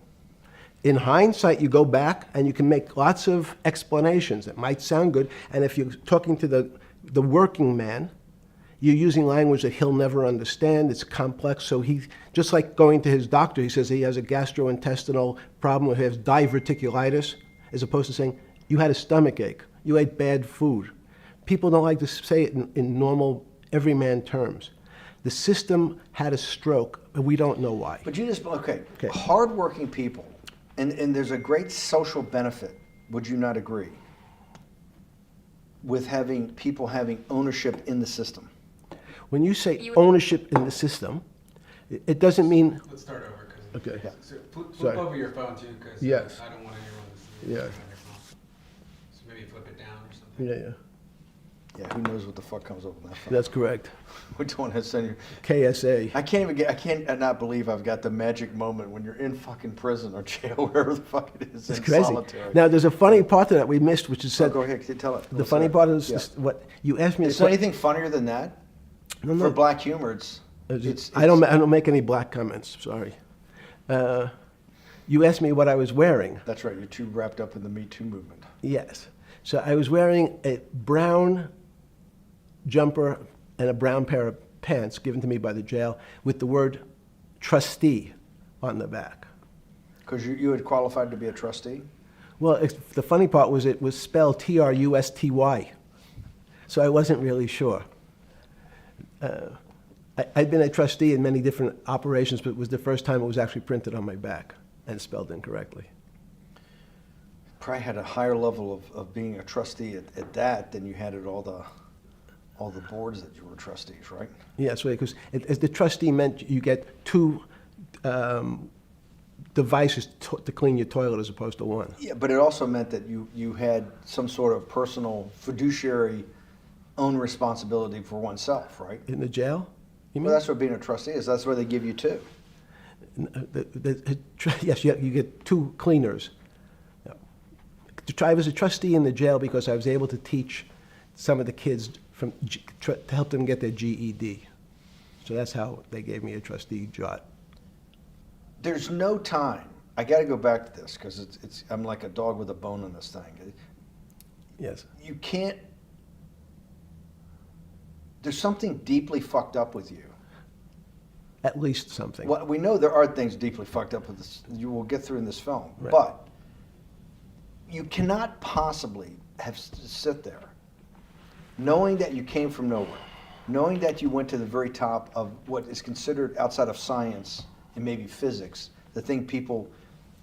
In hindsight, you go back and you can make lots of explanations. It might sound good, and if you're talking to the working man, you're using language that he'll never understand. It's complex, so he, just like going to his doctor, he says he has a gastrointestinal problem, or he has diverticulitis, as opposed to saying, you had a stomach ache, you ate bad food. People don't like to say it in normal, everyman terms. The system had a stroke, and we don't know why. But you just, okay. Okay. Hardworking people, and there's a great social benefit, would you not agree, with having people having ownership in the system? When you say ownership in the system, it doesn't mean. Let's start over, because. Okay. So flip Sorry. over your phone too, because Yes. I don't want anyone to see Yes. on your phone. So maybe flip it down or something. Yeah, Yeah, who knows what the fuck comes up with that phone? that's correct. We don't want to send you. KSA. I can't not believe I've got the magic moment when you're in fucking prison or jail, wherever the fuck it is, It's in crazy. solitary. Now, there's a funny part to that we missed, which is So said. go ahead, tell it. The funny part is Yeah. what you asked me. Is there anything funnier than that? No, For no. black humor, it's I don't make any black comments. Sorry. You asked me what I was wearing. That's right. You're too wrapped up in the Me Too movement. Yes. So I was wearing a brown jumper and a brown pair of pants given to me by the jail with the word trustee on the back. Because you had qualified to be a trustee? Well, the funny part was it was spelled Trusty. So I wasn't really sure. I'd been a trustee in many different operations, but it was the first time it was actually printed on my back and spelled incorrectly. Probably had a higher level of being a trustee at that than you had at all the boards that you were trustees, right? Yes, right, because the trustee meant you get two devices to clean your toilet as opposed to one. Yeah, but it also meant that you had some sort of personal fiduciary own responsibility for oneself, right? In the jail, you mean? Well, that's what being a trustee is. That's where they give you two. Yes, you get two cleaners. I was a trustee in the jail because I was able to teach some of the kids to help them get their GED. So that's how they gave me a trustee job. There's no time. I got to go back to this because I'm like a dog with a bone in this thing. Yes. You can't. There's something deeply fucked up with you. At least something. Well, we know there are things deeply fucked up with this. You will get through in this film, Right. but you cannot possibly sit there knowing that you came from nowhere, knowing that you went to the very top of what is considered outside of science and maybe physics, the thing people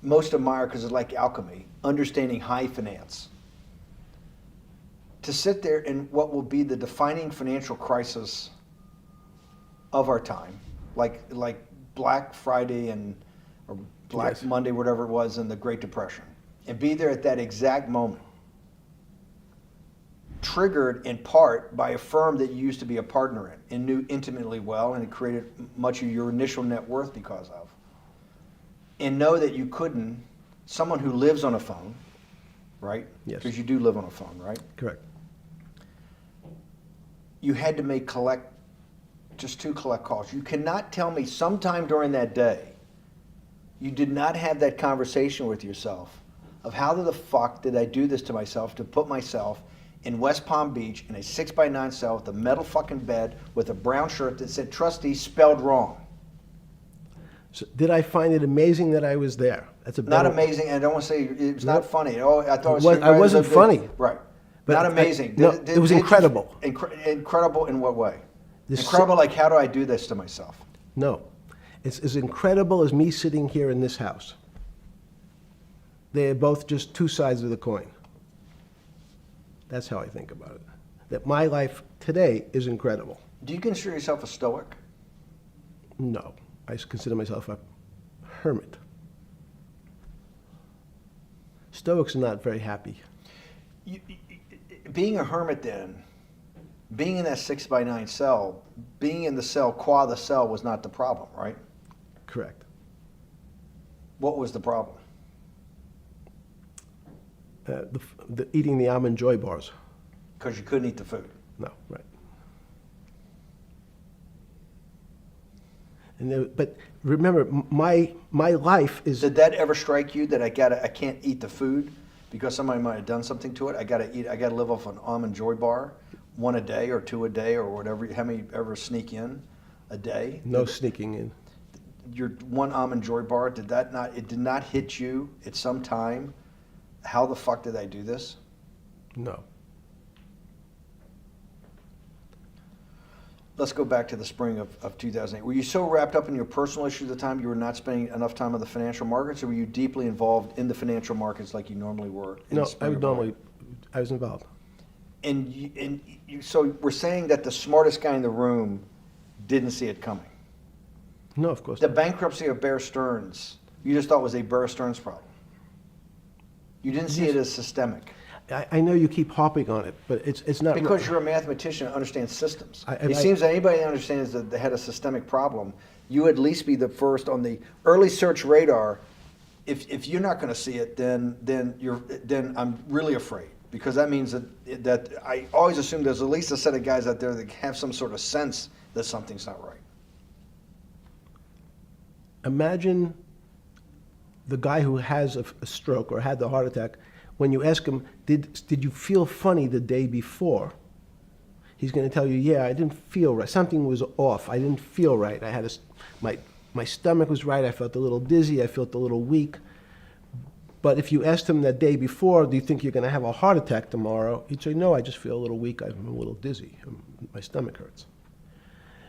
most admire because it's like alchemy, understanding high finance. To sit there in what will be the defining financial crisis of our time, like Black Friday and or Black Yes. Monday, whatever it was, in the Great Depression, and be there at that exact moment, triggered in part by a firm that you used to be a partner in and knew intimately well, and it created much of your initial net worth because of, and know that you couldn't, someone who lives on a phone, right? Yes. Because you do live on a phone, right? Correct. You had to make just 2 collect calls. You cannot tell me sometime during that day you did not have that conversation with yourself of how the fuck did I do this to myself to put myself in West Palm Beach in a 6x9 cell with a metal fucking bed with a brown shirt that said trustee spelled wrong. So did I find it amazing that I was there? That's a Not better- amazing, and I don't want to say it was not Nope. funny. Oh, I thought it was. I wasn't funny. Right. But Not I- amazing. no, it was incredible. Incredible in what way? This- Incredible, like how do I do this to myself? No. It's as incredible as me sitting here in this house. They're both just 2 sides of the coin. That's how I think about it. That my life today is incredible. Do you consider yourself a stoic? No. I consider myself a hermit. Stoics are not very happy. Being a hermit then, being in that 6x9 cell, being in the cell qua the cell was not the problem, right? Correct. What was the problem? Eating the almond joy bars. Because you couldn't eat the food. No, right. And but remember, my life is. Did that ever strike you that I can't eat the food because somebody might have done something to it? I gotta live off an almond joy bar, 1 a day or 2 a day or whatever. How many ever sneak in a day? No sneaking in. Your 1 almond joy bar, it did not hit you at some time? How the fuck did I do this? No. Let's go back to the spring of 2008. Were you so wrapped up in your personal issues at the time you were not spending enough time on the financial markets, or were you deeply involved in the financial markets like you normally were? In No, the spring of 08? I was involved. So we're saying that the smartest guy in the room didn't see it coming. No, of course The not. bankruptcy of Bear Stearns, you just thought was a Bear Stearns problem. You didn't see it as systemic. I know you keep harping on it, but it's not. Because you're a mathematician and understand systems. I- It seems that anybody that understands that they had a systemic problem, you would at least be the first on the early search radar. If you're not going to see it, then I'm really afraid, because that means that I always assume there's at least a set of guys out there that have some sort of sense that something's not right. Imagine the guy who has a stroke or had the heart attack. When you ask him, did you feel funny the day before? He's going to tell you, yeah, I didn't feel right. Something was off. I didn't feel right. I had my stomach was right. I felt a little dizzy. I felt a little weak. But if you asked him that day before, do you think you're going to have a heart attack tomorrow? He'd say, no, I just feel a little weak. I'm a little dizzy. My stomach hurts.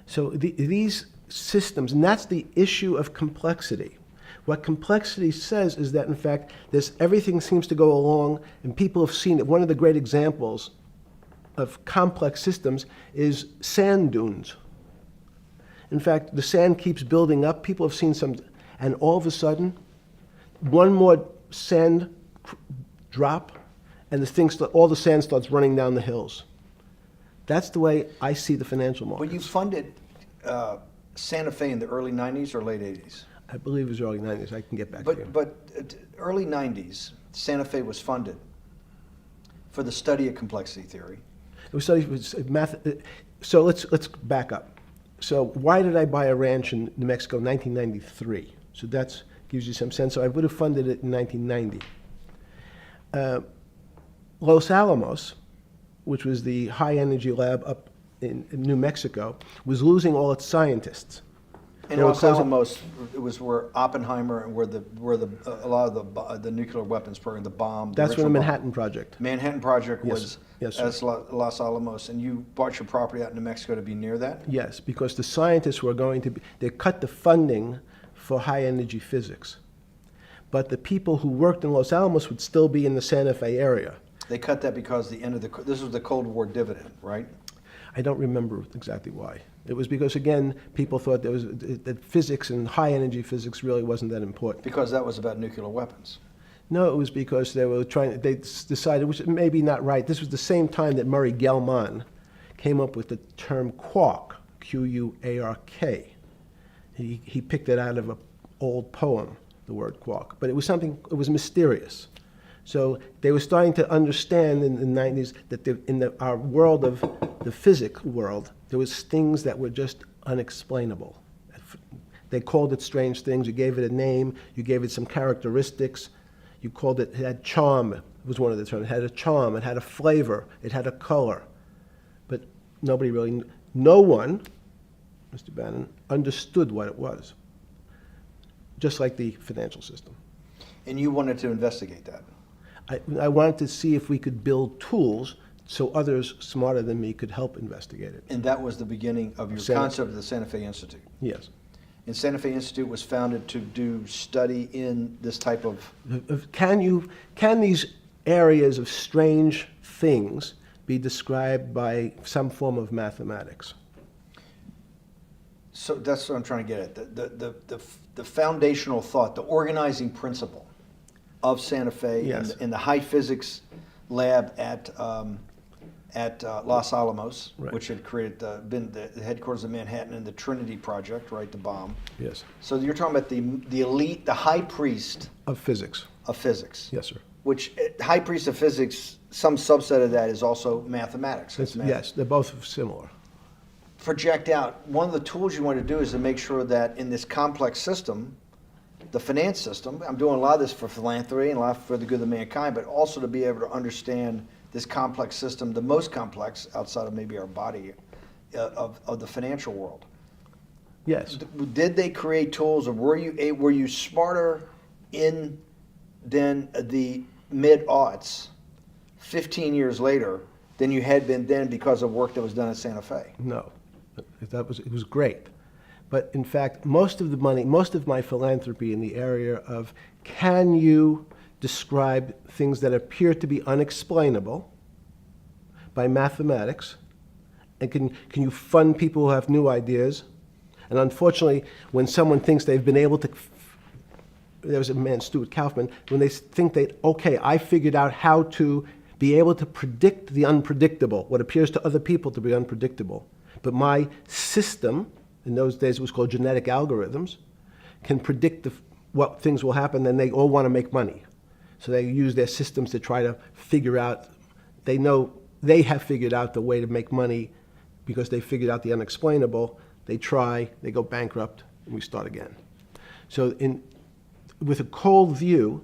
So these systems, and that's the issue of complexity. What complexity says is that, in fact, everything seems to go along, and people have seen it. One of the great examples of complex systems is sand dunes. In fact, the sand keeps building up. People have seen some, and all of a sudden, one more sand drop, and all the sand starts running down the hills. That's the way I see the financial markets. Well, you funded Santa Fe in the early 90s or late 80s? I believe it was early 90s. I can get back to you. But early 90s, Santa Fe was funded for the study of complexity theory. It was studied with math. So let's back up. So why did I buy a ranch in New Mexico in 1993? So that gives you some sense. So I would have funded it in 1990. Los Alamos, which was the high energy lab up in New Mexico, was losing all its scientists. And They were Los closing- Alamos, it was where Oppenheimer and where a lot of the nuclear weapons program, the bomb. That's original when the bomb. Manhattan Project. Manhattan Project Yes. was Yes, sir. as Los Alamos, and you bought your property out in New Mexico to be near that? Yes, because the scientists were going to be, they cut the funding for high energy physics. But the people who worked in Los Alamos would still be in the Santa Fe area. They cut that because this was the Cold War dividend, right? I don't remember exactly why. It was because, again, people thought that physics and high-energy physics really wasn't that important. Because that was about nuclear weapons. No, it was because they decided, which may be not right. This was the same time that Murray Gell-Mann came up with the term quark, Q-U-A-R-K. He picked it out of an old poem, the word quark. But it was mysterious. So they were starting to understand in the 90s that our world of the physics world, there was things that were just unexplainable. They called it strange things. You gave it a name. You gave it some characteristics. You called it had charm. It was one of the terms. It had a charm. It had a flavor. It had a color. But no one, Mr. Bannon, understood what it was. Just like the financial system. And you wanted to investigate that. I wanted to see if we could build tools so others smarter than me could help investigate it. And that was the beginning of your concept of the Santa Fe Institute. Yes. And Santa Fe Institute was founded to do study in this type of... Can these areas of strange things be described by some form of mathematics? So that's what I'm trying to get at. The foundational thought, the organizing principle of Santa Fe, yes, in the high physics lab at Los Alamos, right, which had been the headquarters of Manhattan, and the Trinity Project, right, the bomb. Yes. So you're talking about the elite, the high priest Of physics. of physics. Yes, sir. Which high priest of physics, some subset of that is also mathematics. Yes, they're both similar. Project out. One of the tools you want to do is to make sure that in this complex system, the finance system, I'm doing a lot of this for philanthropy and a lot for the good of mankind, but also to be able to understand this complex system, the most complex outside of maybe our body, of the financial world. Yes. Did they create tools, or were you smarter in than the mid-aughts, 15 years later, than you had been then because of work that was done at Santa Fe? No. It was great. But in fact, most of the money, most of my philanthropy in the area of can you describe things that appear to be unexplainable by mathematics, and can you fund people who have new ideas? And unfortunately, when someone thinks they've been able to, there was a man, Stuart Kaufman, when they think that, okay, I figured out how to be able to predict the unpredictable, what appears to other people to be unpredictable. But my system, in those days it was called genetic algorithms, can predict what things will happen, and they all want to make money. So they use their systems to try to figure out, they know they have figured out the way to make money because they figured out the unexplainable. They try, they go bankrupt, and we start again. So with a cold view,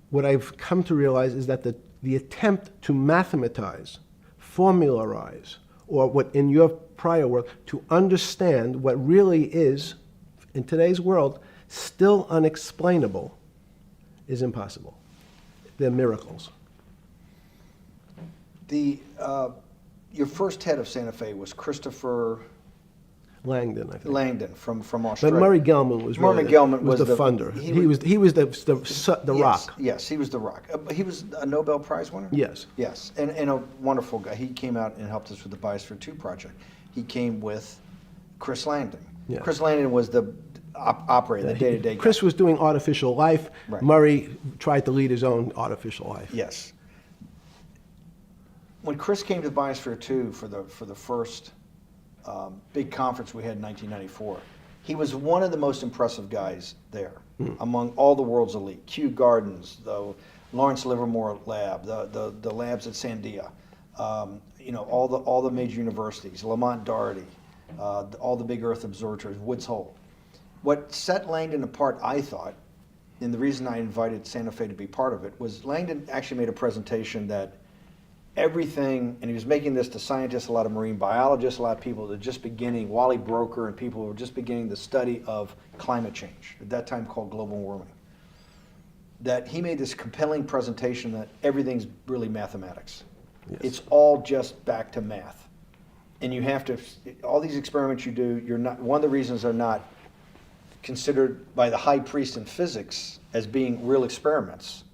what I've come to realize is that the attempt to mathematize, formularize, or what in your prior work, to understand what really is, in today's world, still unexplainable, is impossible. They're miracles. Your first head of Santa Fe was Christopher Langdon, I think. Langdon from Australia. But Murray Gell-Mann was Murray really Gell-Mann was the funder. He was the rock. Yes, he was the rock. He was a Nobel Prize winner? Yes. Yes, and a wonderful guy. He came out and helped us with the Biosphere 2 project. He came with Chris Langdon. Yes. Chris Langdon was the operator, the day-to-day guy. Chris was doing artificial life. Right. Murray tried to lead his own artificial life. Yes. When Chris came to Biosphere 2 for the first big conference we had in 1994, he was one of the most impressive guys there among all the world's elite. Kew Gardens, the Lawrence Livermore lab, the labs at Sandia, all the major universities, Lamont Doherty, all the big Earth observatories, Woods Hole. What set Langdon apart, I thought, and the reason I invited Santa Fe to be part of it, was Langdon actually made a presentation that everything, and he was making this to scientists, a lot of marine biologists, a lot of people that were just beginning, Wally Broker and people who were just beginning the study of climate change, at that time called global warming. That he made this compelling presentation that everything's really mathematics. Yes. It's all just back to math. And you have to, all these experiments you do, you're not, one of the reasons they're not considered by the high priest in physics as being real experiments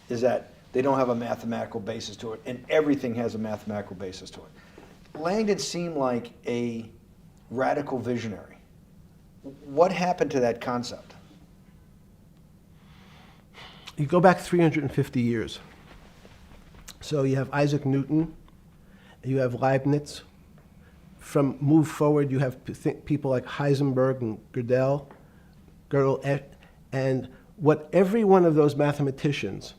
is that they don't have a mathematical basis to it, and everything has a mathematical basis to it. Langdon seemed like a radical visionary. What happened to that concept? You go back 350 years. So you have Isaac Newton, you have Leibniz. From move forward, you have people like Heisenberg and Gödel, and what every one of those mathematicians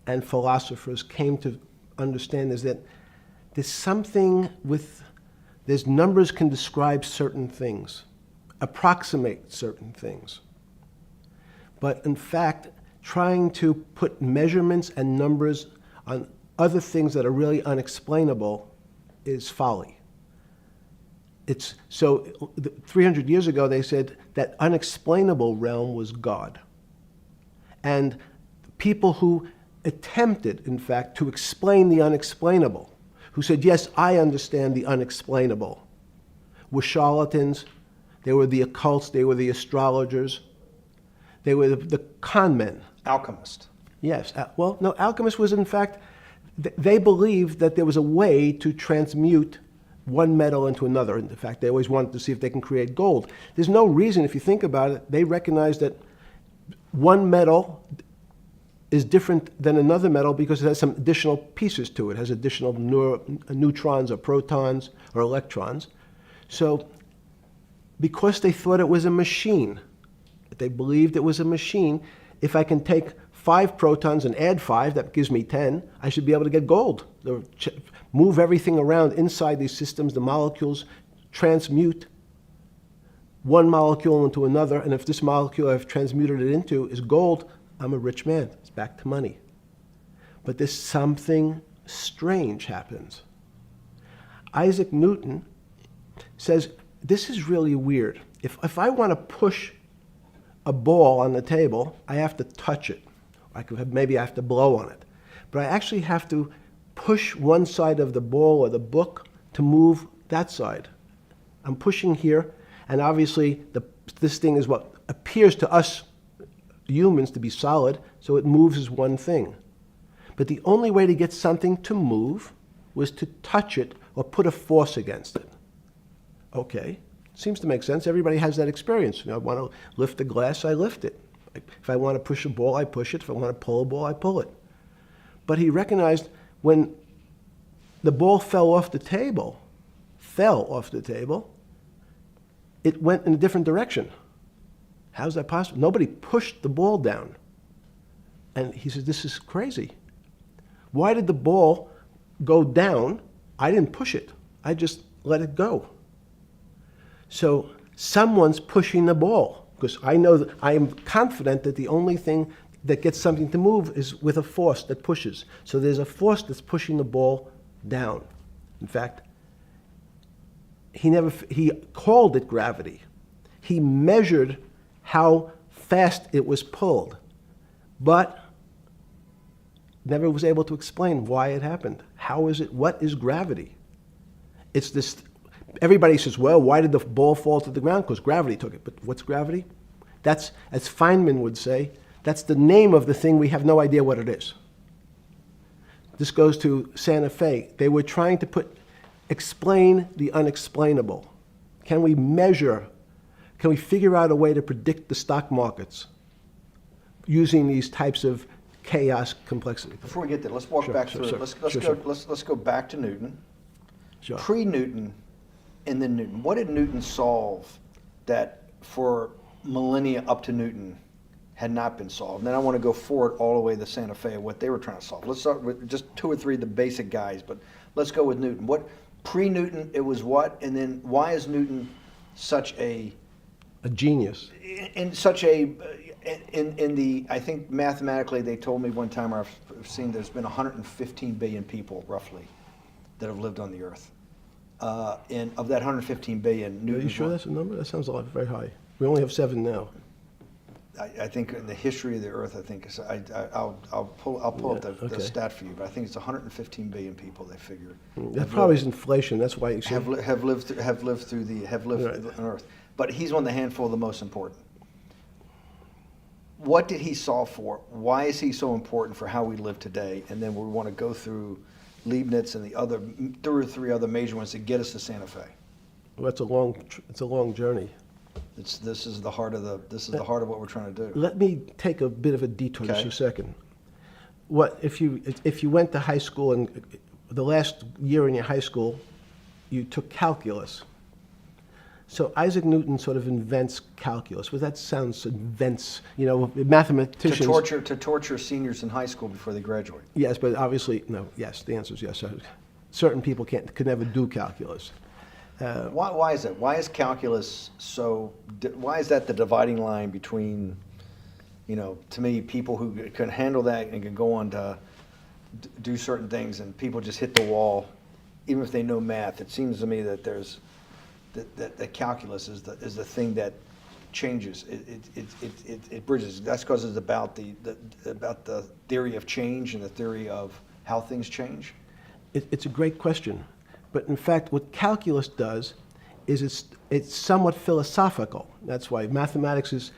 and philosophers came to understand is that there's something there's numbers can describe certain things, approximate certain things. But in fact, trying to put measurements and numbers on other things that are really unexplainable is folly. So 300 years ago, they said that unexplainable realm was God. And people who attempted, in fact, to explain the unexplainable, who said, yes, I understand the unexplainable, were charlatans. They were the occults. They were the astrologers. They were the con men. Alchemist. Yes. Well, no, alchemist was, in fact, they believed that there was a way to transmute one metal into another. In fact, they always wanted to see if they can create gold. There's no reason, if you think about it, they recognize that one metal is different than another metal because it has some additional pieces to it. It has additional neutrons or protons or electrons. So because they thought it was a machine, they believed it was a machine, if I can take 5 protons and add 5, that gives me 10, I should be able to get gold. Move everything around inside these systems, the molecules transmute one molecule into another, and if this molecule I've transmuted it into is gold, I'm a rich man. It's back to money. But there's something strange happens. Isaac Newton says, this is really weird. If I want to push a ball on the table, I have to touch it. Maybe I have to blow on it. But I actually have to push one side of the ball or the book to move that side. I'm pushing here, and obviously this thing is what appears to us humans to be solid, so it moves as one thing. But the only way to get something to move was to touch it or put a force against it. Okay, seems to make sense. Everybody has that experience. I want to lift a glass, I lift it. If I want to push a ball, I push it. If I want to pull a ball, I pull it. But he recognized when the ball fell off the table, it went in a different direction. How's that possible? Nobody pushed the ball down. And he says, this is crazy. Why did the ball go down? I didn't push it. I just let it go. So someone's pushing the ball, because I know that I am confident that the only thing that gets something to move is with a force that pushes. So there's a force that's pushing the ball down. In fact, he called it gravity. He measured how fast it was pulled, but never was able to explain why it happened. How is it? What is gravity? It's this. Everybody says, well, why did the ball fall to the ground? Because gravity took it. But what's gravity? That's, as Feynman would say, that's the name of the thing. We have no idea what it is. This goes to Santa Fe. They were trying to explain the unexplainable. Can we measure? Can we figure out a way to predict the stock markets using these types of chaos complexity? Before we get there, let's walk back through it. Let's go back to Newton. Sure. Pre-Newton and then Newton. What did Newton solve that for millennia up to Newton had not been solved? And then I want to go forward all the way to Santa Fe, what they were trying to solve. Let's start with just 2 or 3 of the basic guys, but let's go with Newton. What pre-Newton, it was what? And then why is Newton such a genius? In the, I think mathematically they told me one time, I've seen there's been 115 billion people roughly that have lived on the earth. And of that 115 billion, Newton. Are you sure that's a number? That sounds a lot very high. We only have 7 now. I think in the history of the earth, I think I'll pull up the stat for you, but I think it's 115 billion people. They figure that probably is inflation. That's why you have lived on Earth. But he's one of the handful of the most important. What did he solve for? Why is he so important for how we live today? And then we want to go through Leibniz and the other, 2 or 3 other major ones to get us to Santa Fe. Well, it's a long journey. This is the heart of what we're trying to do. Let me take a bit of a detour just Okay. a second. What if you went to high school and the last year in your high school, you took calculus? So Isaac Newton sort of invents calculus. Well, that sounds invents, mathematicians. To torture seniors in high school before they graduate. Yes, but obviously, no, yes, the answer is yes. Certain people could never do calculus. Why is that? Why is calculus why is that the dividing line between, to me, people who can handle that and can go on to do certain things, and people just hit the wall, even if they know math? It seems to me that that calculus is the thing that changes. It bridges. That's because it's about the theory of change and the theory of how things change. It's a great question. But in fact, what calculus does is it's somewhat philosophical. That's why mathematics is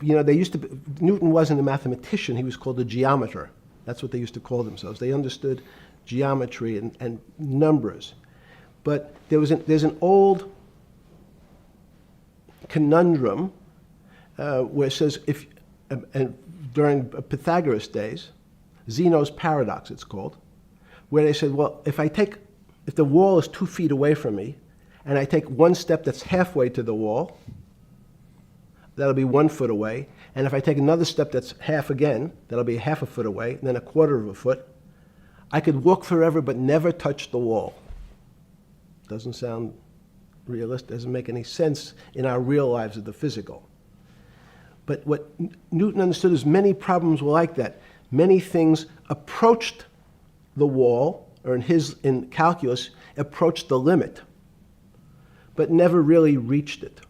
Newton wasn't a mathematician, he was called a geometer. That's what they used to call themselves. They understood geometry and numbers. But there's an old conundrum where it says, during Pythagoras' days, Zeno's paradox it's called, where they said, well, if the wall is 2 feet away from me, and I take one step that's halfway to the wall, that'll be 1 foot away. And if I take another step that's half again, that'll be half a foot away, and then 1/4 of a foot. I could walk forever but never touch the wall. Doesn't sound realistic, doesn't make any sense in our real lives of the physical. But what Newton understood is many problems were like that. Many things approached the wall, or in calculus, approached the limit, but never really reached it.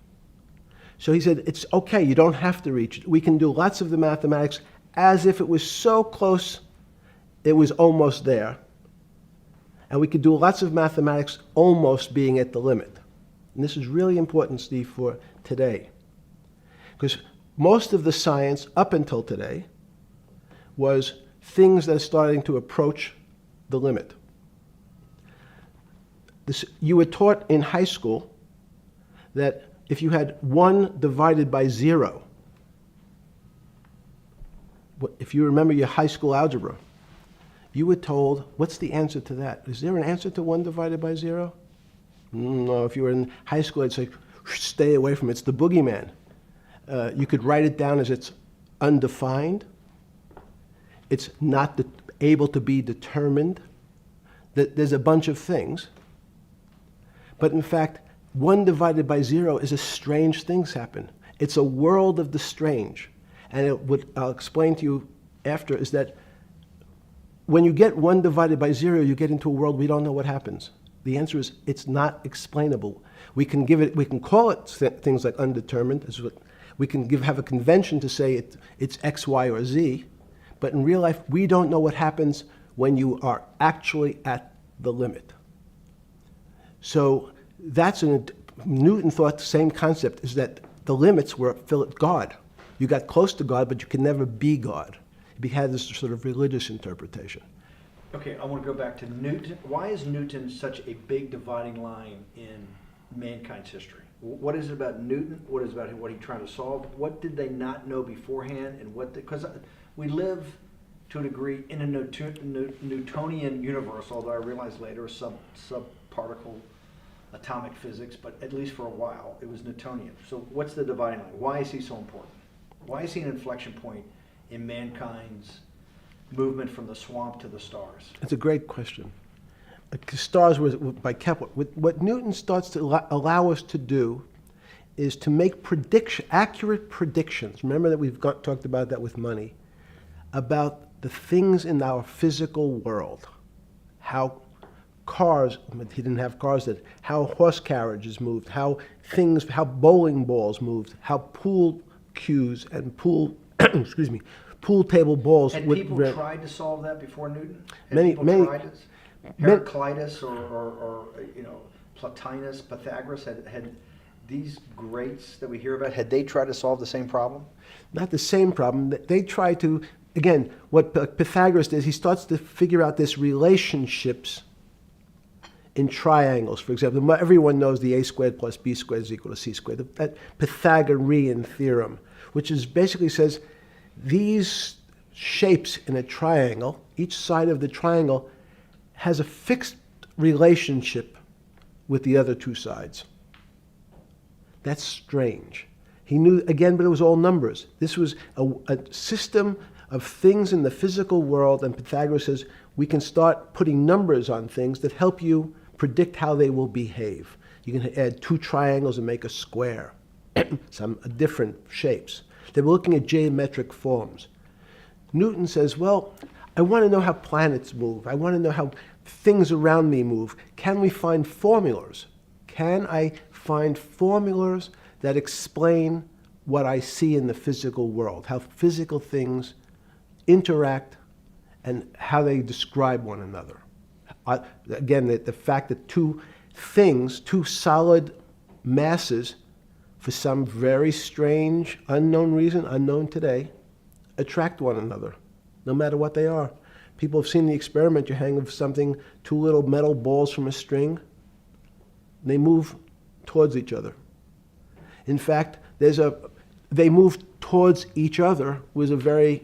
So he said, it's okay, you don't have to reach it. We can do lots of the mathematics as if it was so close, it was almost there. And we could do lots of mathematics almost being at the limit. And this is really important, Steve, for today. Because most of the science up until today was things that are starting to approach the limit. You were taught in high school that if you had 1 divided by 0, if you remember your high school algebra, you were told, what's the answer to that? Is there an answer to 1 divided by 0? No, if you were in high school, I'd say, stay away from it. It's the boogeyman. You could write it down as it's undefined. It's not able to be determined. There's a bunch of things. But in fact, 1 divided by 0 is a strange things happen. It's a world of the strange. And what I'll explain to you after is that when you get 1 divided by 0, you get into a world we don't know what happens. The answer is it's not explainable. We can call it things like undetermined. We can have a convention to say it's X, Y, or Z. But in real life, we don't know what happens when you are actually at the limit. So Newton thought the same concept is that the limits were God. You got close to God, but you could never be God. He had this sort of religious interpretation. Okay, I want to go back to Newton. Why is Newton such a big dividing line in mankind's history? What is it about Newton? What is it about what he tried to solve? What did they not know beforehand? And because we live to a degree in a Newtonian universe, although I realized later subparticle atomic physics, but at least for a while it was Newtonian. So what's the dividing line? Why is he so important? Why is he an inflection point in mankind's movement from the swamp to the stars? It's a great question. Stars were by Kepler. What Newton starts to allow us to do is to make accurate predictions. Remember that we've talked about that with money, about the things in our physical world, how cars, he didn't have cars, how horse carriages moved, how bowling balls moved, how pool cues and pool table balls. Had people tried to solve that before Newton? Had Many, people many. tried it? Heraclitus or Plotinus, Pythagoras, had these greats that we hear about, had they tried to solve the same problem? Not the same problem. They tried to again, what Pythagoras does, he starts to figure out this relationships in triangles. For example, everyone knows the a squared plus b squared is equal to c squared. That Pythagorean theorem, which is basically says these shapes in a triangle, each side of the triangle has a fixed relationship with the other two sides. That's strange. He knew, again, but it was all numbers. This was a system of things in the physical world, and Pythagoras says we can start putting numbers on things that help you predict how they will behave. You can add two triangles and make a square, some different shapes. They were looking at geometric forms. Newton says, well, I want to know how planets move. I want to know how things around me move. Can we find formulas? Can I find formulas that explain what I see in the physical world, how physical things interact and how they describe one another? Again, the fact that two things, two solid masses, for some very strange, unknown reason, unknown today, attract one another, no matter what they are. People have seen the experiment. You hang something, two little metal balls from a string, they move towards each other. In fact, they move towards each other was very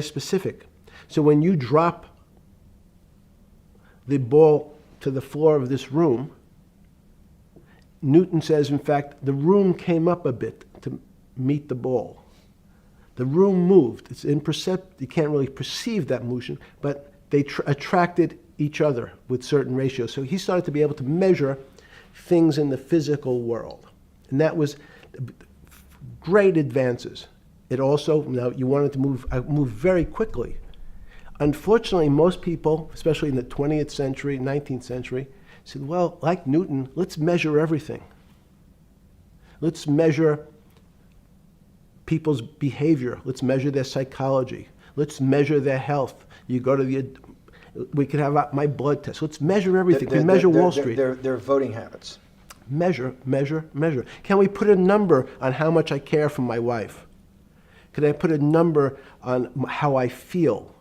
specific. So when you drop the ball to the floor of this room, Newton says, in fact, the room came up a bit to meet the ball. The room moved. It's imperceptible. You can't really perceive that motion, but they attracted each other with certain ratios. So he started to be able to measure things in the physical world. And that was great advances. It also, now you wanted to move very quickly. Unfortunately, most people, especially in the 20th century, 19th century, said, well, like Newton, let's measure everything. Let's measure people's behavior. Let's measure their psychology. Let's measure their health. You go to we can have my blood test. Let's measure everything. We measure Wall Street. Their voting habits. Measure, measure, measure. Can we put a number on how much I care for my wife? Can I put a number on how I feel?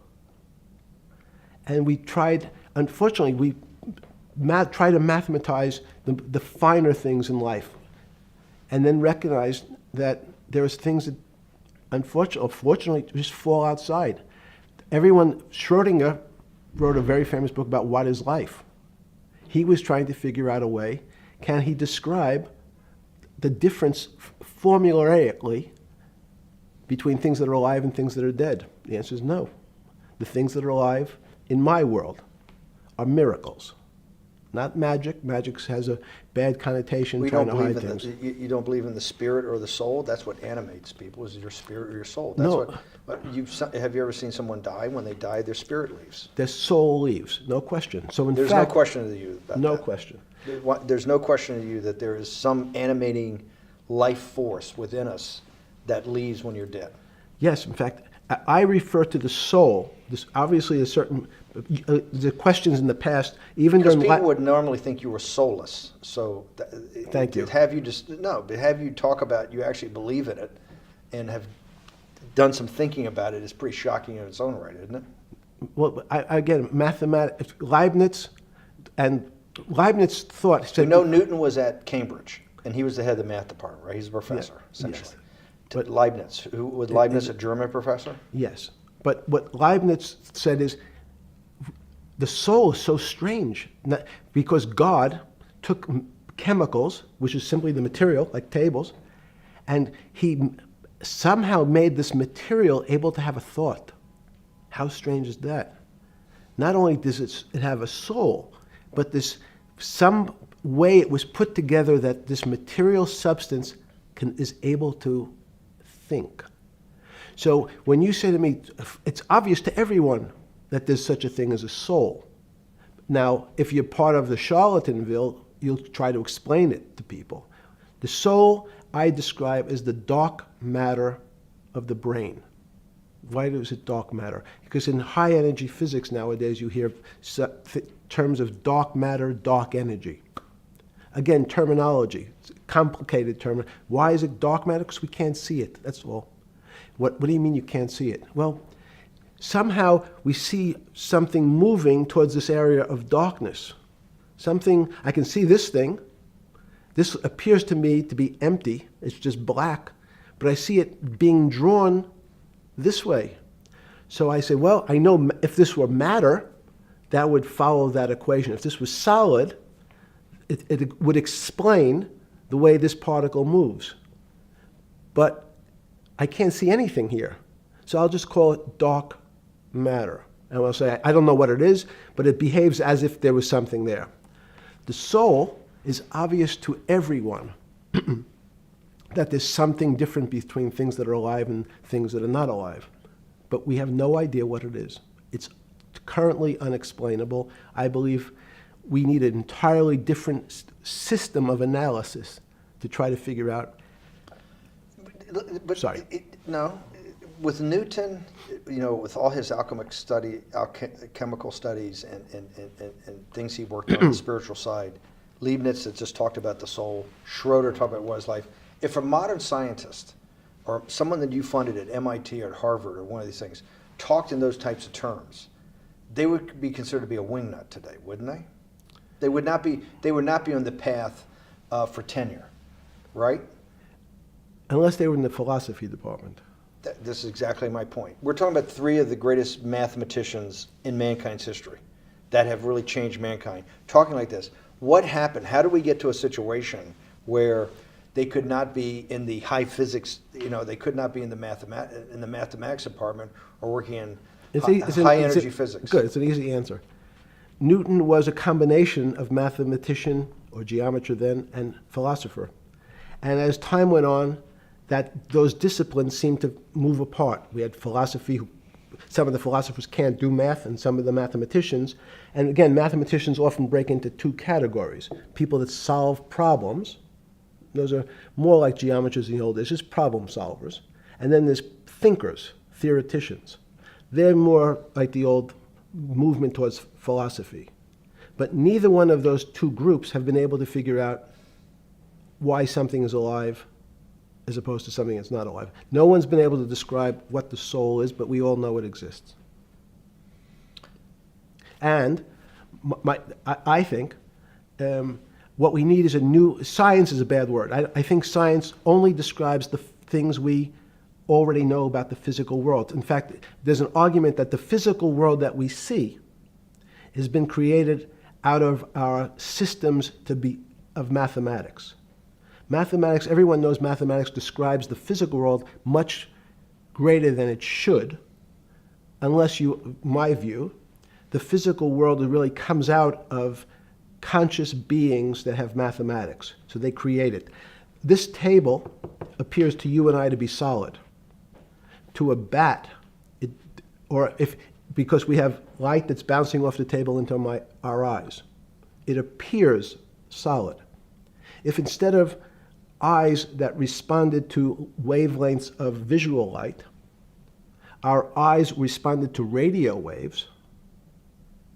And we tried, unfortunately, we try to mathematize the finer things in life, and then recognize that there's things that, unfortunately, just fall outside. Schrodinger wrote a very famous book about what is life. He was trying to figure out a way, can he describe the difference formulaically between things that are alive and things that are dead? The answer is no. The things that are alive in my world are miracles, not magic. Magic has a bad connotation, trying to hide things. You don't believe in the spirit or the soul? That's what animates people, is your spirit or your soul. That's No. Have you ever seen someone die? When they die, their spirit leaves. Their soul leaves, no question. So in There's fact, no question to you about no that. question. There's no question to you that there is some animating life force within us that leaves when you're dead. Yes, in fact, I refer to the soul. This obviously a certain the questions in the past, even Because during people would normally think you were soulless. So Thank you. But have you talk about you actually believe in it and have done some thinking about it is pretty shocking in its own right, isn't it? well, again, mathematics. Leibniz thought. So Newton was at Cambridge, and he was the head of the math department, right? He's a professor, essentially. Yes. But Leibniz, was Leibniz a German professor? Yes, but what Leibniz said is the soul is so strange because God took chemicals, which is simply the material, like tables, and he somehow made this material able to have a thought. How strange is that? Not only does it have a soul, but some way it was put together that this material substance is able to think. So when you say to me, it's obvious to everyone that there's such a thing as a soul. Now, if you're part of the Charlatanville, you'll try to explain it to people. The soul I describe as the dark matter of the brain. Why is it dark matter? Because in high energy physics nowadays you hear terms of dark matter, dark energy. Again, terminology, it's a complicated term. Why is it dark matter? Because we can't see it, that's all. What do you mean you can't see it? Well, somehow we see something moving towards this area of darkness. Something, I can see this thing. This appears to me to be empty. It's just black. But I see it being drawn this way. So I say, well, I know if this were matter, that would follow that equation. If this was solid, it would explain the way this particle moves. But I can't see anything here. So I'll just call it dark matter. And I'll say, I don't know what it is, but it behaves as if there was something there. The soul is obvious to everyone that there's something different between things that are alive and things that are not alive. But we have no idea what it is. It's currently unexplainable. I believe we need an entirely different system of analysis to try to figure out. But Sorry. No, with Newton, with all his alchemical studies and things he worked on the spiritual side, Leibniz had just talked about the soul, Schroeder talked about what is life. If a modern scientist or someone that you funded at MIT or at Harvard or one of these things talked in those types of terms, they would be considered to be a wingnut today, wouldn't they? They would not be on the path for tenure, right? Unless they were in the philosophy department. This is exactly my point. We're talking about three of the greatest mathematicians in mankind's history that have really changed mankind. Talking like this, what happened? How do we get to a situation where they could not be in the high physics, they could not be in the mathematics department or working in high energy physics? Good, it's an easy answer. Newton was a combination of mathematician or geometer then and philosopher. And as time went on, those disciplines seemed to move apart. We had philosophy. Some of the philosophers can't do math, and some of the mathematicians. And again, mathematicians often break into two categories. People that solve problems. Those are more like geometers in the old days, just problem solvers. And then there's thinkers, theoreticians. They're more like the old movement towards philosophy. But neither one of those two groups have been able to figure out why something is alive as opposed to something that's not alive. No one's been able to describe what the soul is, but we all know it exists. And I think what we need is science is a bad word. I think science only describes the things we already know about the physical world. In fact, there's an argument that the physical world that we see has been created out of our systems of mathematics. Mathematics, everyone knows mathematics describes the physical world much greater than it should, unless my view, the physical world really comes out of conscious beings that have mathematics. So they create it. This table appears to you and I to be solid. To a bat, because we have light that's bouncing off the table into our eyes, it appears solid. If instead of eyes that responded to wavelengths of visual light, our eyes responded to radio waves,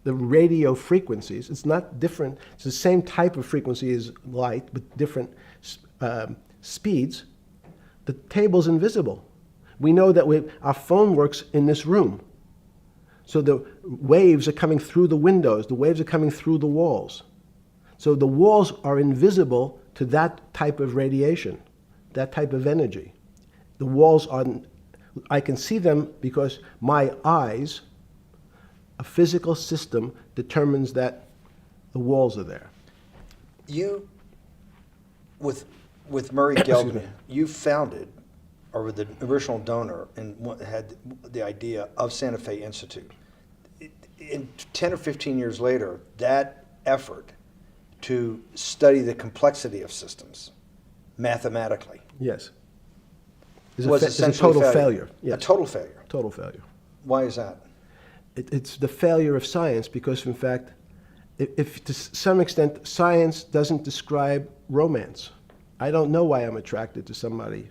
the radio frequencies, it's not different, it's the same type of frequency as light, but different speeds, the table's invisible. We know that our phone works in this room. So the waves are coming through the windows, the waves are coming through the walls. So the walls are invisible to that type of radiation, that type of energy. The walls I can see them because my eyes, a physical system, determines that the walls are there. You, with Murray Geldman, you founded, or with the original donor, and had the idea of Santa Fe Institute. In 10 or 15 years later, that effort to study the complexity of systems mathematically. Yes. Was it's a total failure. Yes. A total failure. Total failure. Why is that? It's the failure of science because, in fact, if to some extent science doesn't describe romance. I don't know why I'm attracted to somebody.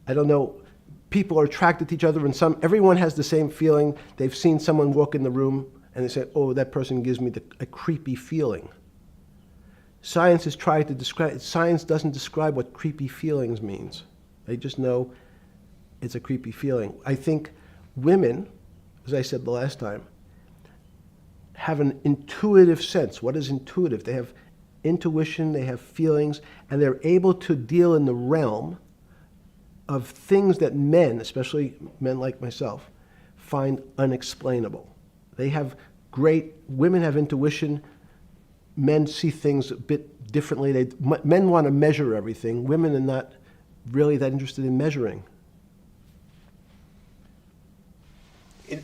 I don't know. People are attracted to each other, and everyone has the same feeling. They've seen someone walk in the room, and they say, "Oh, that person gives me a creepy feeling." Science has tried to describe. Science doesn't describe what creepy feelings means. They just know it's a creepy feeling. I think women as I said the last time, have an intuitive sense. What is intuitive? They have intuition, they have feelings, and they're able to deal in the realm of things that men, especially men like myself, find unexplainable. They have women have intuition, men see things a bit differently. Men want to measure everything, women are not really that interested in measuring.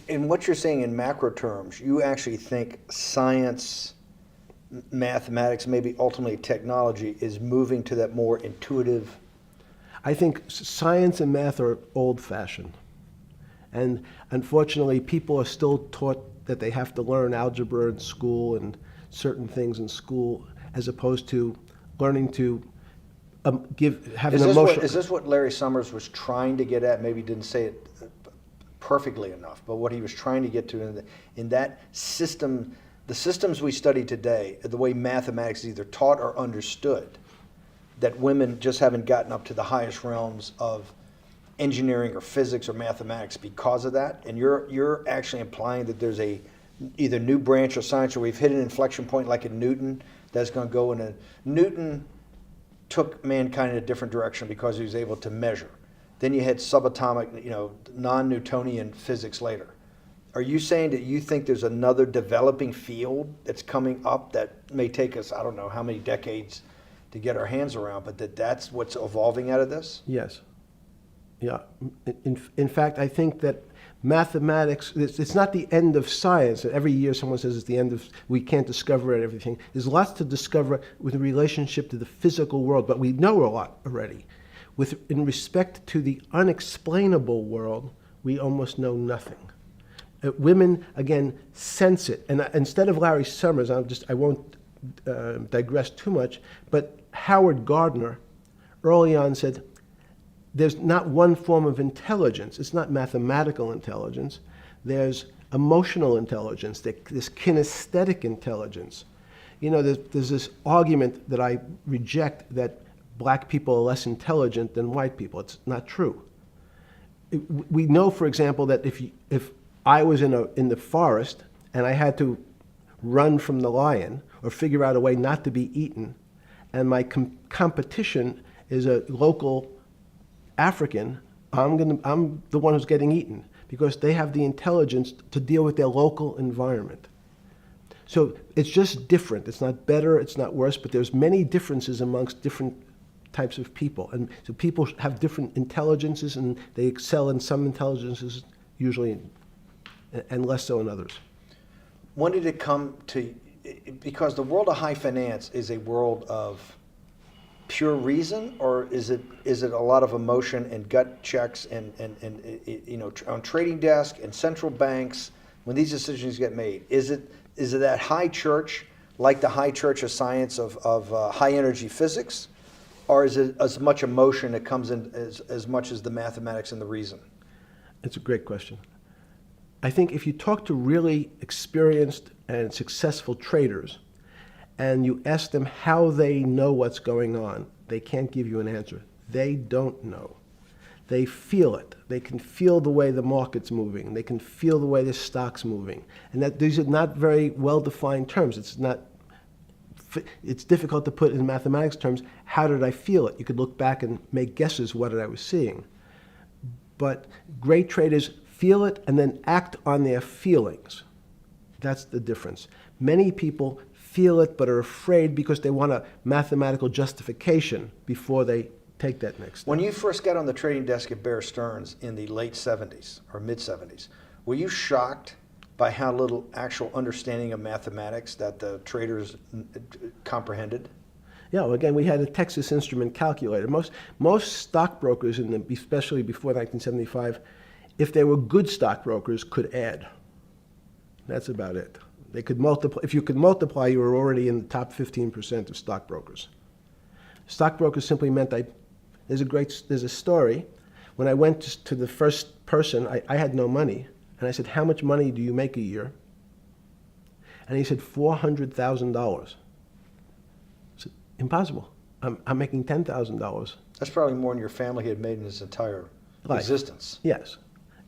In what you're saying in macro terms, you actually think science, mathematics, maybe ultimately technology is moving to that more intuitive. I think science and math are old-fashioned. And unfortunately, people are still taught that they have to learn algebra in school and certain things in school, as opposed to learning to have an emotional. Is this what Larry Summers was trying to get at? Maybe he didn't say it perfectly enough, but what he was trying to get to in that system, the systems we study today, the way mathematics is either taught or understood, that women just haven't gotten up to the highest realms of engineering or physics or mathematics because of that. And you're actually implying that there's a either new branch of science, or we've hit an inflection point like in Newton that's going to go in a. Newton took mankind in a different direction because he was able to measure. Then you had subatomic, non-Newtonian physics later. Are you saying that you think there's another developing field that's coming up that may take us, I don't know how many decades to get our hands around, but that's what's evolving out of this? Yes. Yeah. In fact, I think that mathematics, it's not the end of science. Every year someone says it's the end of, we can't discover everything. There's lots to discover with relationship to the physical world, but we know a lot already. In respect to the unexplainable world, we almost know nothing. Women, again, sense it. And instead of Larry Summers, I won't digress too much, but Howard Gardner early on said, there's not one form of intelligence. It's not mathematical intelligence. There's emotional intelligence, this kinesthetic intelligence. There's this argument that I reject that black people are less intelligent than white people. It's not true. We know, for example, that if I was in the forest and I had to run from the lion or figure out a way not to be eaten, and my competition is a local African, I'm the one who's getting eaten because they have the intelligence to deal with their local environment. So it's just different. It's not better, it's not worse, but there's many differences amongst different types of people. And so people have different intelligences, and they excel in some intelligences usually, and less so in others. When did it come to, because the world of high finance is a world of pure reason, or is it a lot of emotion and gut checks and on trading desk and central banks when these decisions get made? Is it that high church, like the high church of science of high energy physics, or is it as much emotion that comes in as much as the mathematics and the reason? It's a great question. I think if you talk to really experienced and successful traders and you ask them how they know what's going on, they can't give you an answer. They don't know. They feel it. They can feel the way the market's moving. They can feel the way the stock's moving. And that these are not very well-defined terms. It's difficult to put in mathematics terms, how did I feel it? You could look back and make guesses what I was seeing. But great traders feel it and then act on their feelings. That's the difference. Many people feel it but are afraid because they want a mathematical justification before they take that next step. When you first got on the trading desk at Bear Stearns in the late 70s or mid 70s, were you shocked by how little actual understanding of mathematics that the traders comprehended? Yeah, well, again, we had a Texas Instrument calculator. Most stockbrokers, especially before 1975, if they were good stockbrokers, could add. That's about it. They could multiply. If you could multiply, you were already in the top 15% of stockbrokers. Stockbrokers simply meant there's a story. When I went to the first person, I had no money. And I said, how much money do you make a year? And he said, $400,000. I said, impossible. I'm making $10,000. That's probably more than your family had made in its entire existence. Yes.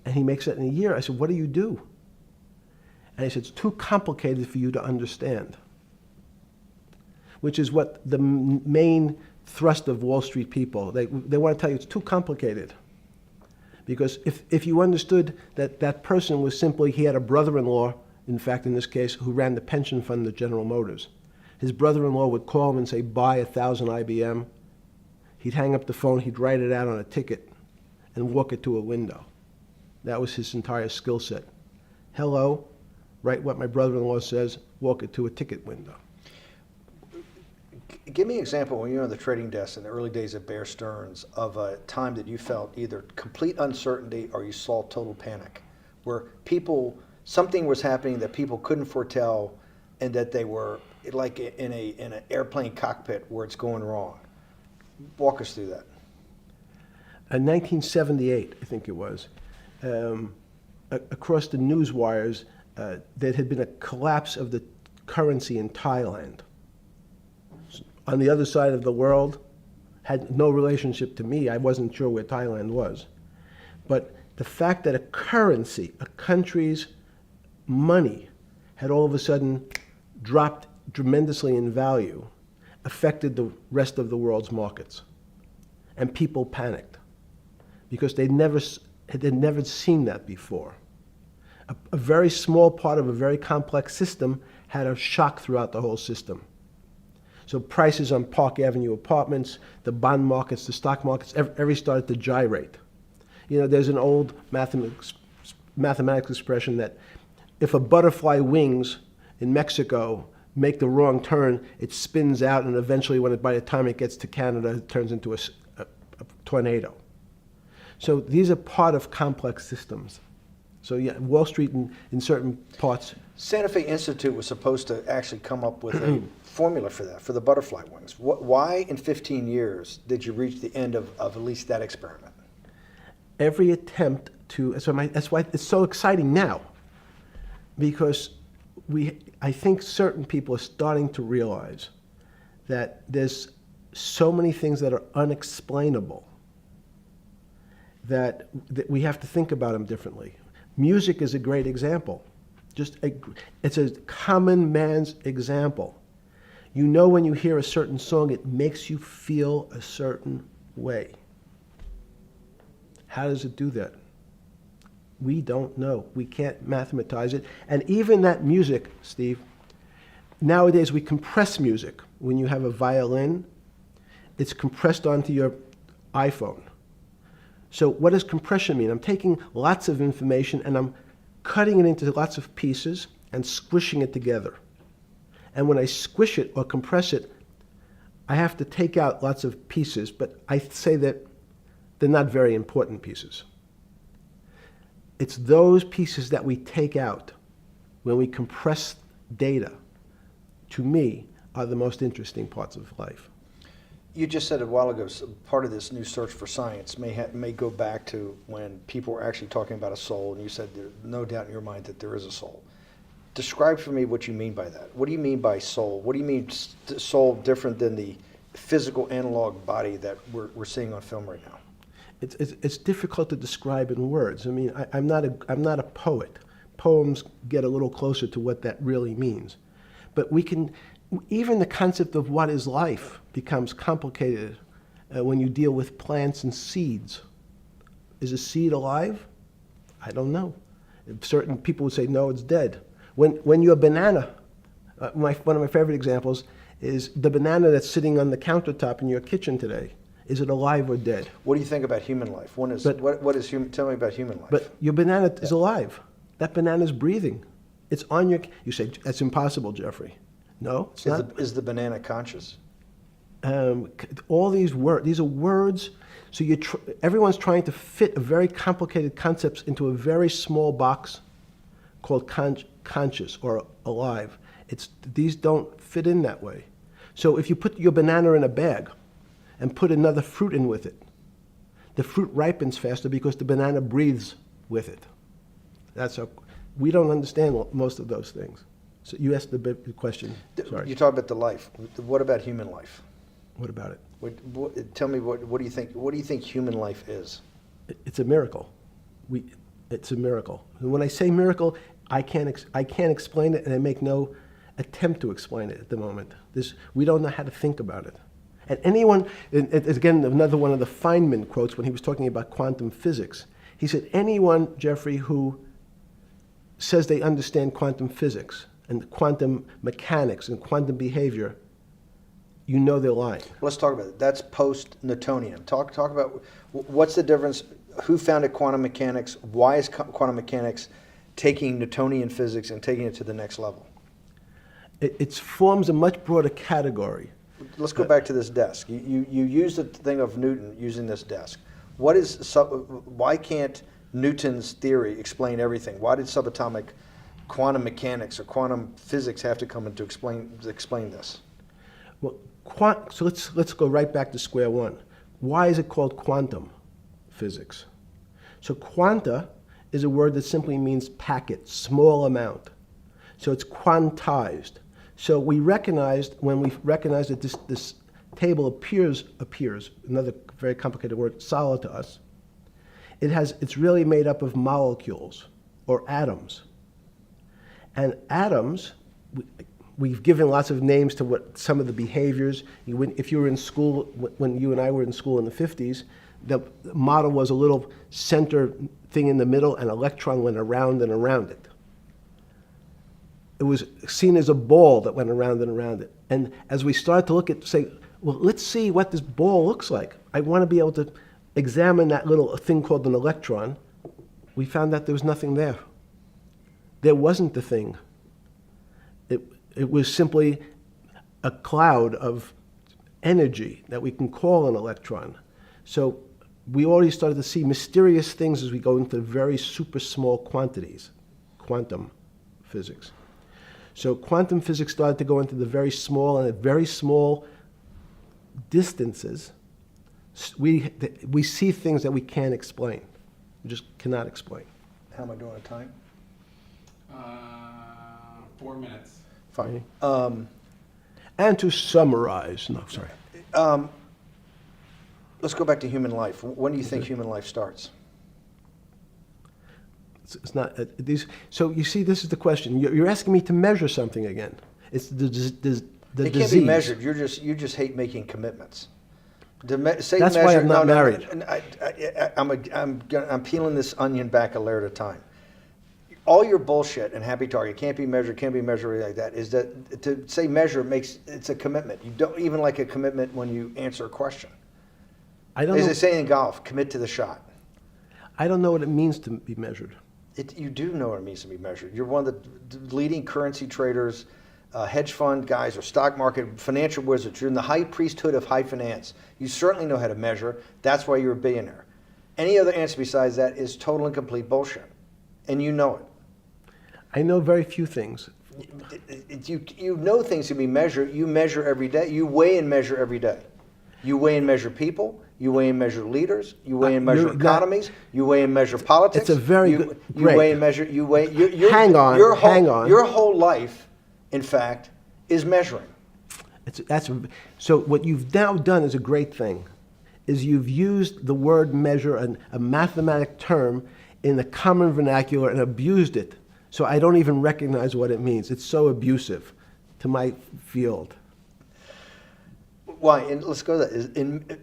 And he makes it in a year. I said, what do you do? And he said, it's too complicated for you to understand, which is what the main thrust of Wall Street people, they want to tell you it's too complicated. Because if you understood that that person was simply, he had a brother-in-law, in fact, in this case, who ran the pension fund at General Motors. His brother-in-law would call him and say, buy 1,000 IBM. He'd hang up the phone, he'd write it out on a ticket and walk it to a window. That was his entire skill set. Hello, write what my brother-in-law says, walk it to a ticket window. Give me an example when you were on the trading desk in the early days of Bear Stearns of a time that you felt either complete uncertainty or you saw total panic, where something was happening that people couldn't foretell, and that they were like in an airplane cockpit where it's going wrong. Walk us through that. In 1978, I think it was, across the news wires, there had been a collapse of the currency in Thailand. On the other side of the world, had no relationship to me. I wasn't sure where Thailand was. But the fact that a currency, a country's money, had all of a sudden dropped tremendously in value affected the rest of the world's markets. And people panicked because they'd never seen that before. A very small part of a very complex system had a shock throughout the whole system. So prices on Park Avenue apartments, the bond markets, the stock markets, every started to gyrate. You know, there's an old mathematics expression that if a butterfly wings in Mexico make the wrong turn, it spins out, and eventually, by the time it gets to Canada, it turns into a tornado. So these are part of complex systems. So yeah, Wall Street in certain parts. Santa Fe Institute was supposed to actually come up with a formula for that, for the butterfly wings. Why in 15 years did you reach the end of at least that experiment? Every attempt to, that's why it's so exciting now, because I think certain people are starting to realize that there's so many things that are unexplainable that we have to think about them differently. Music is a great example. It's a common man's example. You know, when you hear a certain song, it makes you feel a certain way. How does it do that? We don't know. We can't mathematize it. And even that music, Steve, nowadays we compress music. When you have a violin, it's compressed onto your iPhone. So what does compression mean? I'm taking lots of information and I'm cutting it into lots of pieces and squishing it together. And when I squish it or compress it, I have to take out lots of pieces, but I say that they're not very important pieces. It's those pieces that we take out when we compress data, to me, are the most interesting parts of life. You just said a while ago, part of this new search for science may go back to when people were actually talking about a soul, and you said there's no doubt in your mind that there is a soul. Describe for me what you mean by that. What do you mean by soul? What do you mean soul different than the physical analog body that we're seeing on film right now? It's difficult to describe in words. I mean, I'm not a poet. Poems get a little closer to what that really means. But even the concept of what is life becomes complicated when you deal with plants and seeds. Is a seed alive? I don't know. Certain people would say, no, it's dead. When you're a banana, one of my favorite examples is the banana that's sitting on the countertop in your kitchen today. Is it alive or dead? What do you think about human life? What is human? Tell me about human life. But your banana is alive. That banana is breathing. It's on your. You say that's impossible, Jeffrey. No, it's not. Is the banana conscious? All these words. These are words. So everyone's trying to fit a very complicated concepts into a very small box called conscious or alive. These don't fit in that way. So if you put your banana in a bag and put another fruit in with it, the fruit ripens faster because the banana breathes with it. We don't understand most of those things. So you asked the big question. Sorry. You talk about the life. What about human life? What about it? Tell me what do you think? What do you think human life is? It's a miracle. It's a miracle. And when I say miracle, I can't explain it, and I make no attempt to explain it at the moment. We don't know how to think about it. And anyone, and again, another one of the Feynman quotes when he was talking about quantum physics. He said, anyone, Jeffrey, who says they understand quantum physics and quantum mechanics and quantum behavior, you know they're lying. Let's talk about it. That's post-Newtonian. Talk about what's the difference, who founded quantum mechanics, why is quantum mechanics taking Newtonian physics and taking it to the next level? It forms a much broader category. Let's go back to this desk. You use the thing of Newton using this desk. Why can't Newton's theory explain everything? Why did subatomic quantum mechanics or quantum physics have to come in to explain this? Well, so let's go right back to square one. Why is it called quantum physics? So quanta is a word that simply means packet, small amount. So it's quantized. So we recognized, when we recognized that this table appears, another very complicated word, solid to us, it's really made up of molecules or atoms. And atoms, we've given lots of names to what some of the behaviors. If you were in school, when you and I were in school in the 50s, the model was a little center thing in the middle, and an electron went around and around it. It was seen as a ball that went around and around it. And as we started to look at, say, well, let's see what this ball looks like. I want to be able to examine that little thing called an electron. We found that there was nothing there. There wasn't the thing. It was simply a cloud of energy that we can call an electron. So we already started to see mysterious things as we go into very super small quantities, quantum physics. So quantum physics started to go into the very small, and at very small distances, we see things that we can't explain. We just cannot explain. How am I doing on time? 4 minutes. Fine. And to summarize, no, sorry. Let's go back to human life. When do you think human life starts? It's not these. So you see, this is the question. You're asking me to measure something again. It's the disease. It can't be measured. You just hate making commitments. That's why I'm not married. I'm peeling this onion back a layer at a time. All your bullshit and happy target can't be measured like that. Is that to say measure it's a commitment. You don't even like a commitment when you answer a question. I don't. As know. they say in golf, commit to the shot. I don't know what it means to be measured. You do know what it means to be measured. You're one of the leading currency traders, hedge fund guys, or stock market financial wizards. You're in the high priesthood of high finance. You certainly know how to measure. That's why you're a billionaire. Any other answer besides that is total and complete bullshit, and you know it. I know very few things. You know things can be measured. You measure every day. You weigh and measure every day. You weigh and measure people. You weigh and measure leaders. You weigh and measure economies. You weigh and measure politics. It's a very good. You weigh and measure. You weigh. Hang on. Your whole life, in fact, is measuring. So what you've now done is a great thing, is you've used the word measure, a mathematic term, in the common vernacular and abused it. So I don't even recognize what it means. It's so abusive to my field. Why? Let's go to that.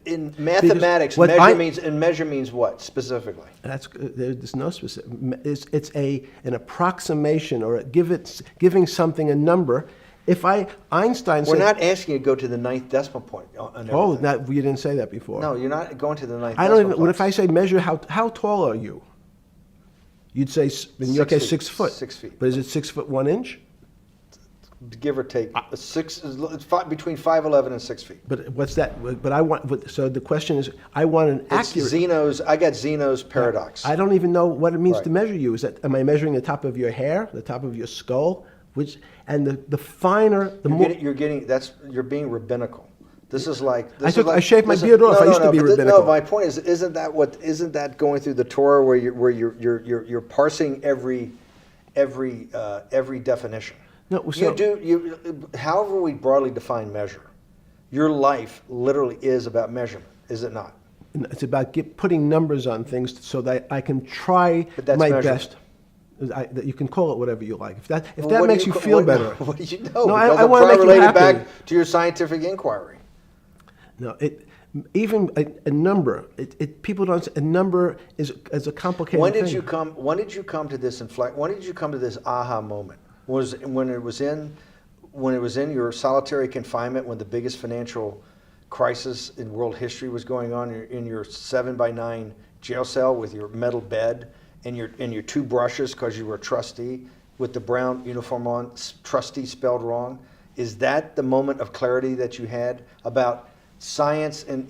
In mathematics, measure means what specifically? There's no specific. It's an approximation, or giving something a number. Einstein said, we're not asking you to go to the ninth decimal point. Oh, you didn't say that before. No, you're not going to the ninth. I don't even. What if I say measure how tall are you? You'd say in your case 6 foot. 6 feet. But is it 6 foot 1 inch? Give or take, between 5'11" and 6 feet. But what's that? But I want. So the question is, I want an accurate. I got Zeno's paradox. I don't even know what it means to measure you. Am I measuring the top of your hair, the top of your skull, the finer, the more. You're being rabbinical. This is like. I shaved my beard off. I used to be rabbinical. No, my point is, isn't that going through the Torah where you're parsing every definition? No, so, however we broadly define measure, your life literally is about measurement, is it not? It's about putting numbers on things so that I can try my best. That you can call it whatever you like. If that Well, that what do makes you ca- feel what- better. What do you know? No, Because I I'm wanna trying make to you relate it happy. back to your scientific inquiry. No, even a number. People don't. A number is a complicated When did thing. you come? When did you come to this inflect? When did you come to this aha moment? Was when it was in your solitary confinement, when the biggest financial crisis in world history was going on, in your 7x9 jail cell with your metal bed and your two brushes because you were a trustee with the brown uniform on, trustee spelled wrong. Is that the moment of clarity that you had about science and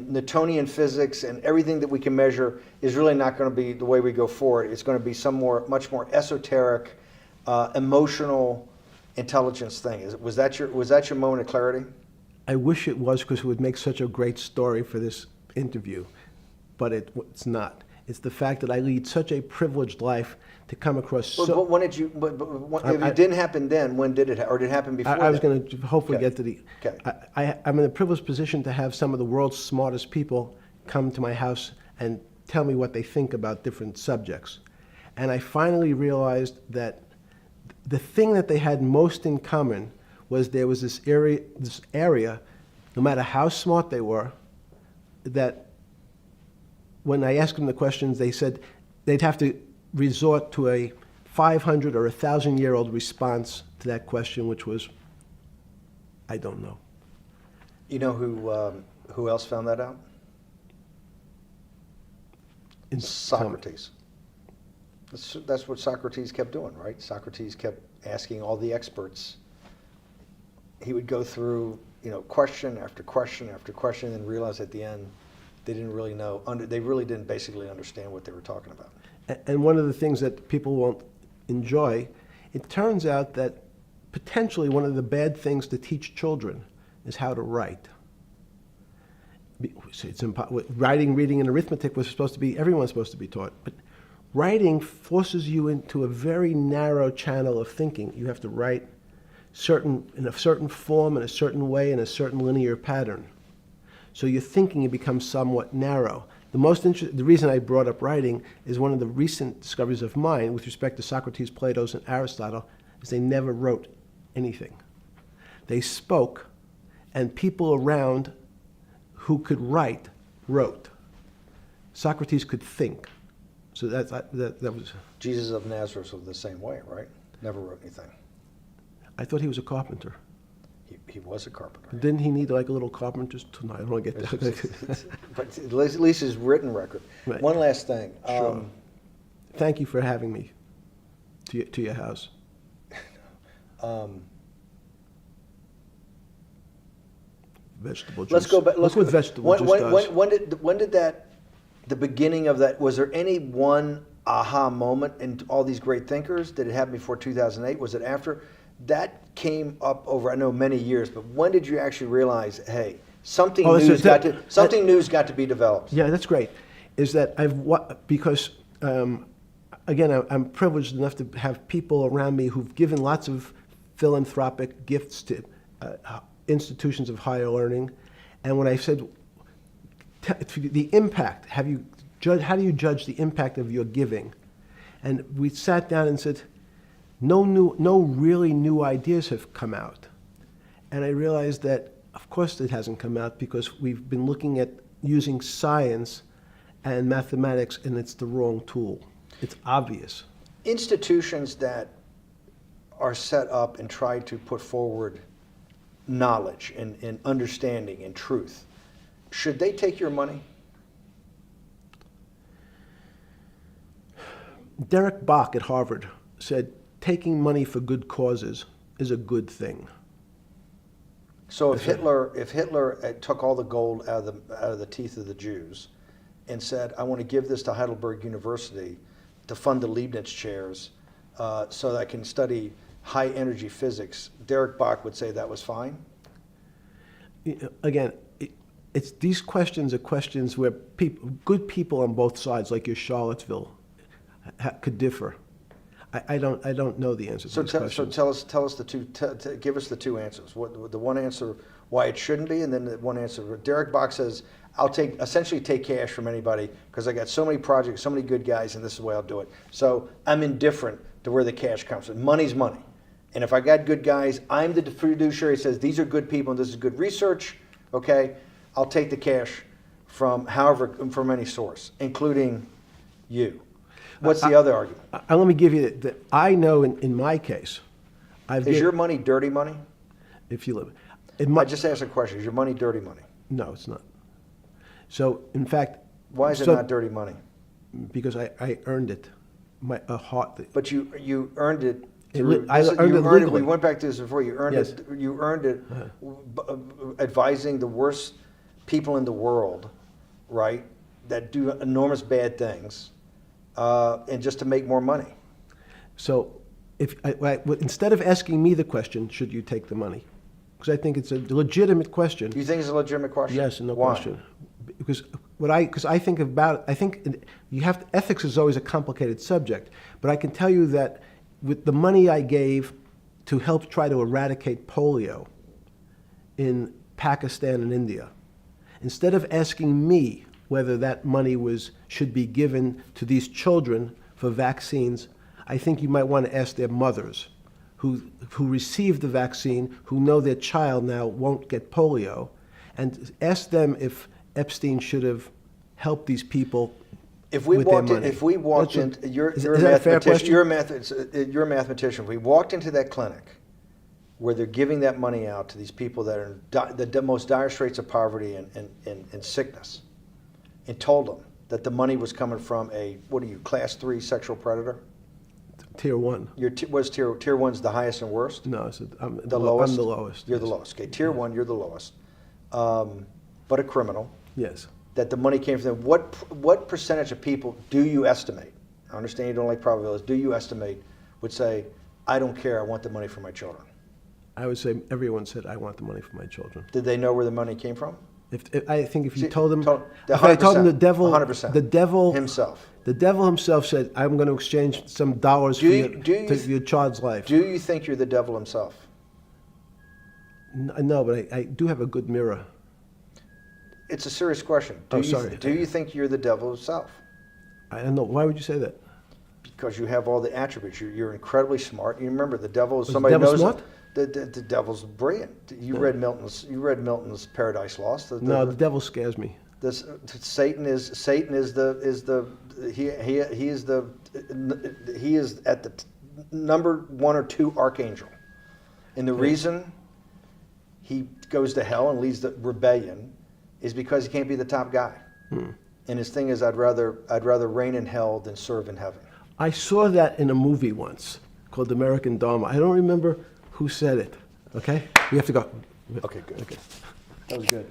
Newtonian physics and everything that we can measure is really not going to be the way we go forward? It's going to be much more esoteric, emotional intelligence thing. Was that your moment of clarity? I wish it was, because it would make such a great story for this interview, but it's not. It's the fact that I lead such a privileged life to come across. But when did you? If it didn't happen then, when did it? Or did it happen before? I was then? going to hopefully Okay. get to the. Okay. I'm in a privileged position to have some of the world's smartest people come to my house and tell me what they think about different subjects, and I finally realized that the thing that they had most in common was there was this area, no matter how smart they were, that when I asked them the questions, they said they'd have to resort to a 500 or 1,000-year-old response to that question, which was, I don't know. You know who else found that out? Socrates. That's what Socrates kept doing, right? Socrates kept asking all the experts. He would go through, question after question after question, and realize at the end they didn't really know. They really didn't basically understand what they were talking about. And one of the things that people won't enjoy, it turns out that potentially one of the bad things to teach children is how to write. Writing, reading, and arithmetic everyone's supposed to be taught. But writing forces you into a very narrow channel of thinking. You have to write in a certain form, in a certain way, in a certain linear pattern. So your thinking becomes somewhat narrow. The reason I brought up writing is one of the recent discoveries of mine with respect to Socrates, Plato, and Aristotle is they never wrote anything. They spoke, and people around who could write wrote. Socrates could think. So that was. Jesus of Nazareth was the same way, right? Never wrote anything. I thought he was a carpenter. He was a carpenter. Didn't he need like a little carpenter's tonight? I don't want to get that. But at least his written record. Right. One last thing. Sure. Thank you for having me to your house. Vegetable juice. Let's go back. Look what vegetable juice does. When did the beginning of that, was there any one aha moment in all these great thinkers? Did it happen before 2008? Was it after? That came up over, I know, many years, but when did you actually realize, hey, something new's got to be developed? Yeah, that's great. Is that because again, I'm privileged enough to have people around me who've given lots of philanthropic gifts to institutions of higher learning, and when I said the impact, how do you judge the impact of your giving? And we sat down and said, no really new ideas have come out. And I realized that, of course, it hasn't come out because we've been looking at using science and mathematics, and it's the wrong tool. It's obvious. Institutions that are set up and try to put forward knowledge and understanding and truth, should they take your money? Derek Bach at Harvard said, taking money for good causes is a good thing. So if Hitler took all the gold out of the teeth of the Jews and said, I want to give this to Heidelberg University to fund the Leibniz chairs so that I can study high energy physics, Derek Bach would say that was fine? Again, these questions are questions where good people on both sides, like your Charlottesville, could differ. I don't know the answer to these questions. So tell us the two. Give us the two answers. The one answer why it shouldn't be, and then the one answer. Derek Bach says, I'll essentially take cash from anybody because I got so many projects, so many good guys, and this is the way I'll do it. So I'm indifferent to where the cash comes from. Money's money. And if I got good guys, I'm the fiduciary that says these are good people and this is good research, okay? I'll take the cash from any source, including you. What's the other argument? Let me give you that. I know in my case, Is your money dirty money? if you live, I just asked a question. Is your money dirty money? no, it's not. So in fact, Why is it not dirty money? because I earned it, a heart. But you earned it. I earned it legally. We went back to this before. You earned Yes. it. You earned it, advising the worst people in the world, right? That do enormous bad things, and just to make more money. So instead of asking me the question, should you take the money? Because I think it's a legitimate question. Do you think it's a legitimate question? Yes, no Why? question. Because I think about, ethics is always a complicated subject, but I can tell you that with the money I gave to help try to eradicate polio in Pakistan and India, instead of asking me whether that money should be given to these children for vaccines, I think you might want to ask their mothers who received the vaccine, who know their child now won't get polio, and ask them if Epstein should have helped these people. You're a mathematician. If we walked into that clinic where they're giving that money out to these people that are in the most dire straits of poverty and sickness, and told them that the money was coming from class 3 sexual predator? Tier 1. Tier 1's the highest and worst? No, I'm The lowest? I'm the lowest. You're yes. the lowest. Okay, tier 1, you're the lowest. But a criminal. Yes. That the money came from them. What percentage of people do you estimate? I understand you don't like probabilities. Do you estimate would say, I don't care, I want the money for my children? I would say everyone said, I want the money for my children. Did they know where the money came from? I think if you See, told them, if I told them the devil, 100%. the devil himself. The devil himself said, I'm going to exchange some dollars for your child's life. Do you think you're the devil himself? No, but I do have a good mirror. It's a serious question. Sorry. Do you think you're the devil himself? I don't know. Why would you say that? Because you have all the attributes. You're incredibly smart. You remember the devil is Was somebody the devil knows smart? The devil's brilliant. You read Milton's Paradise Lost. No, the devil scares me. Satan is at the number 1 or 2 archangel, and the reason he goes to hell and leads the rebellion is because he can't be the top guy. And his thing is, I'd rather reign in hell than serve in heaven. I saw that in a movie once called American Dharma. I don't remember who said it. Okay, we have to go. Okay, good. Okay. That was good.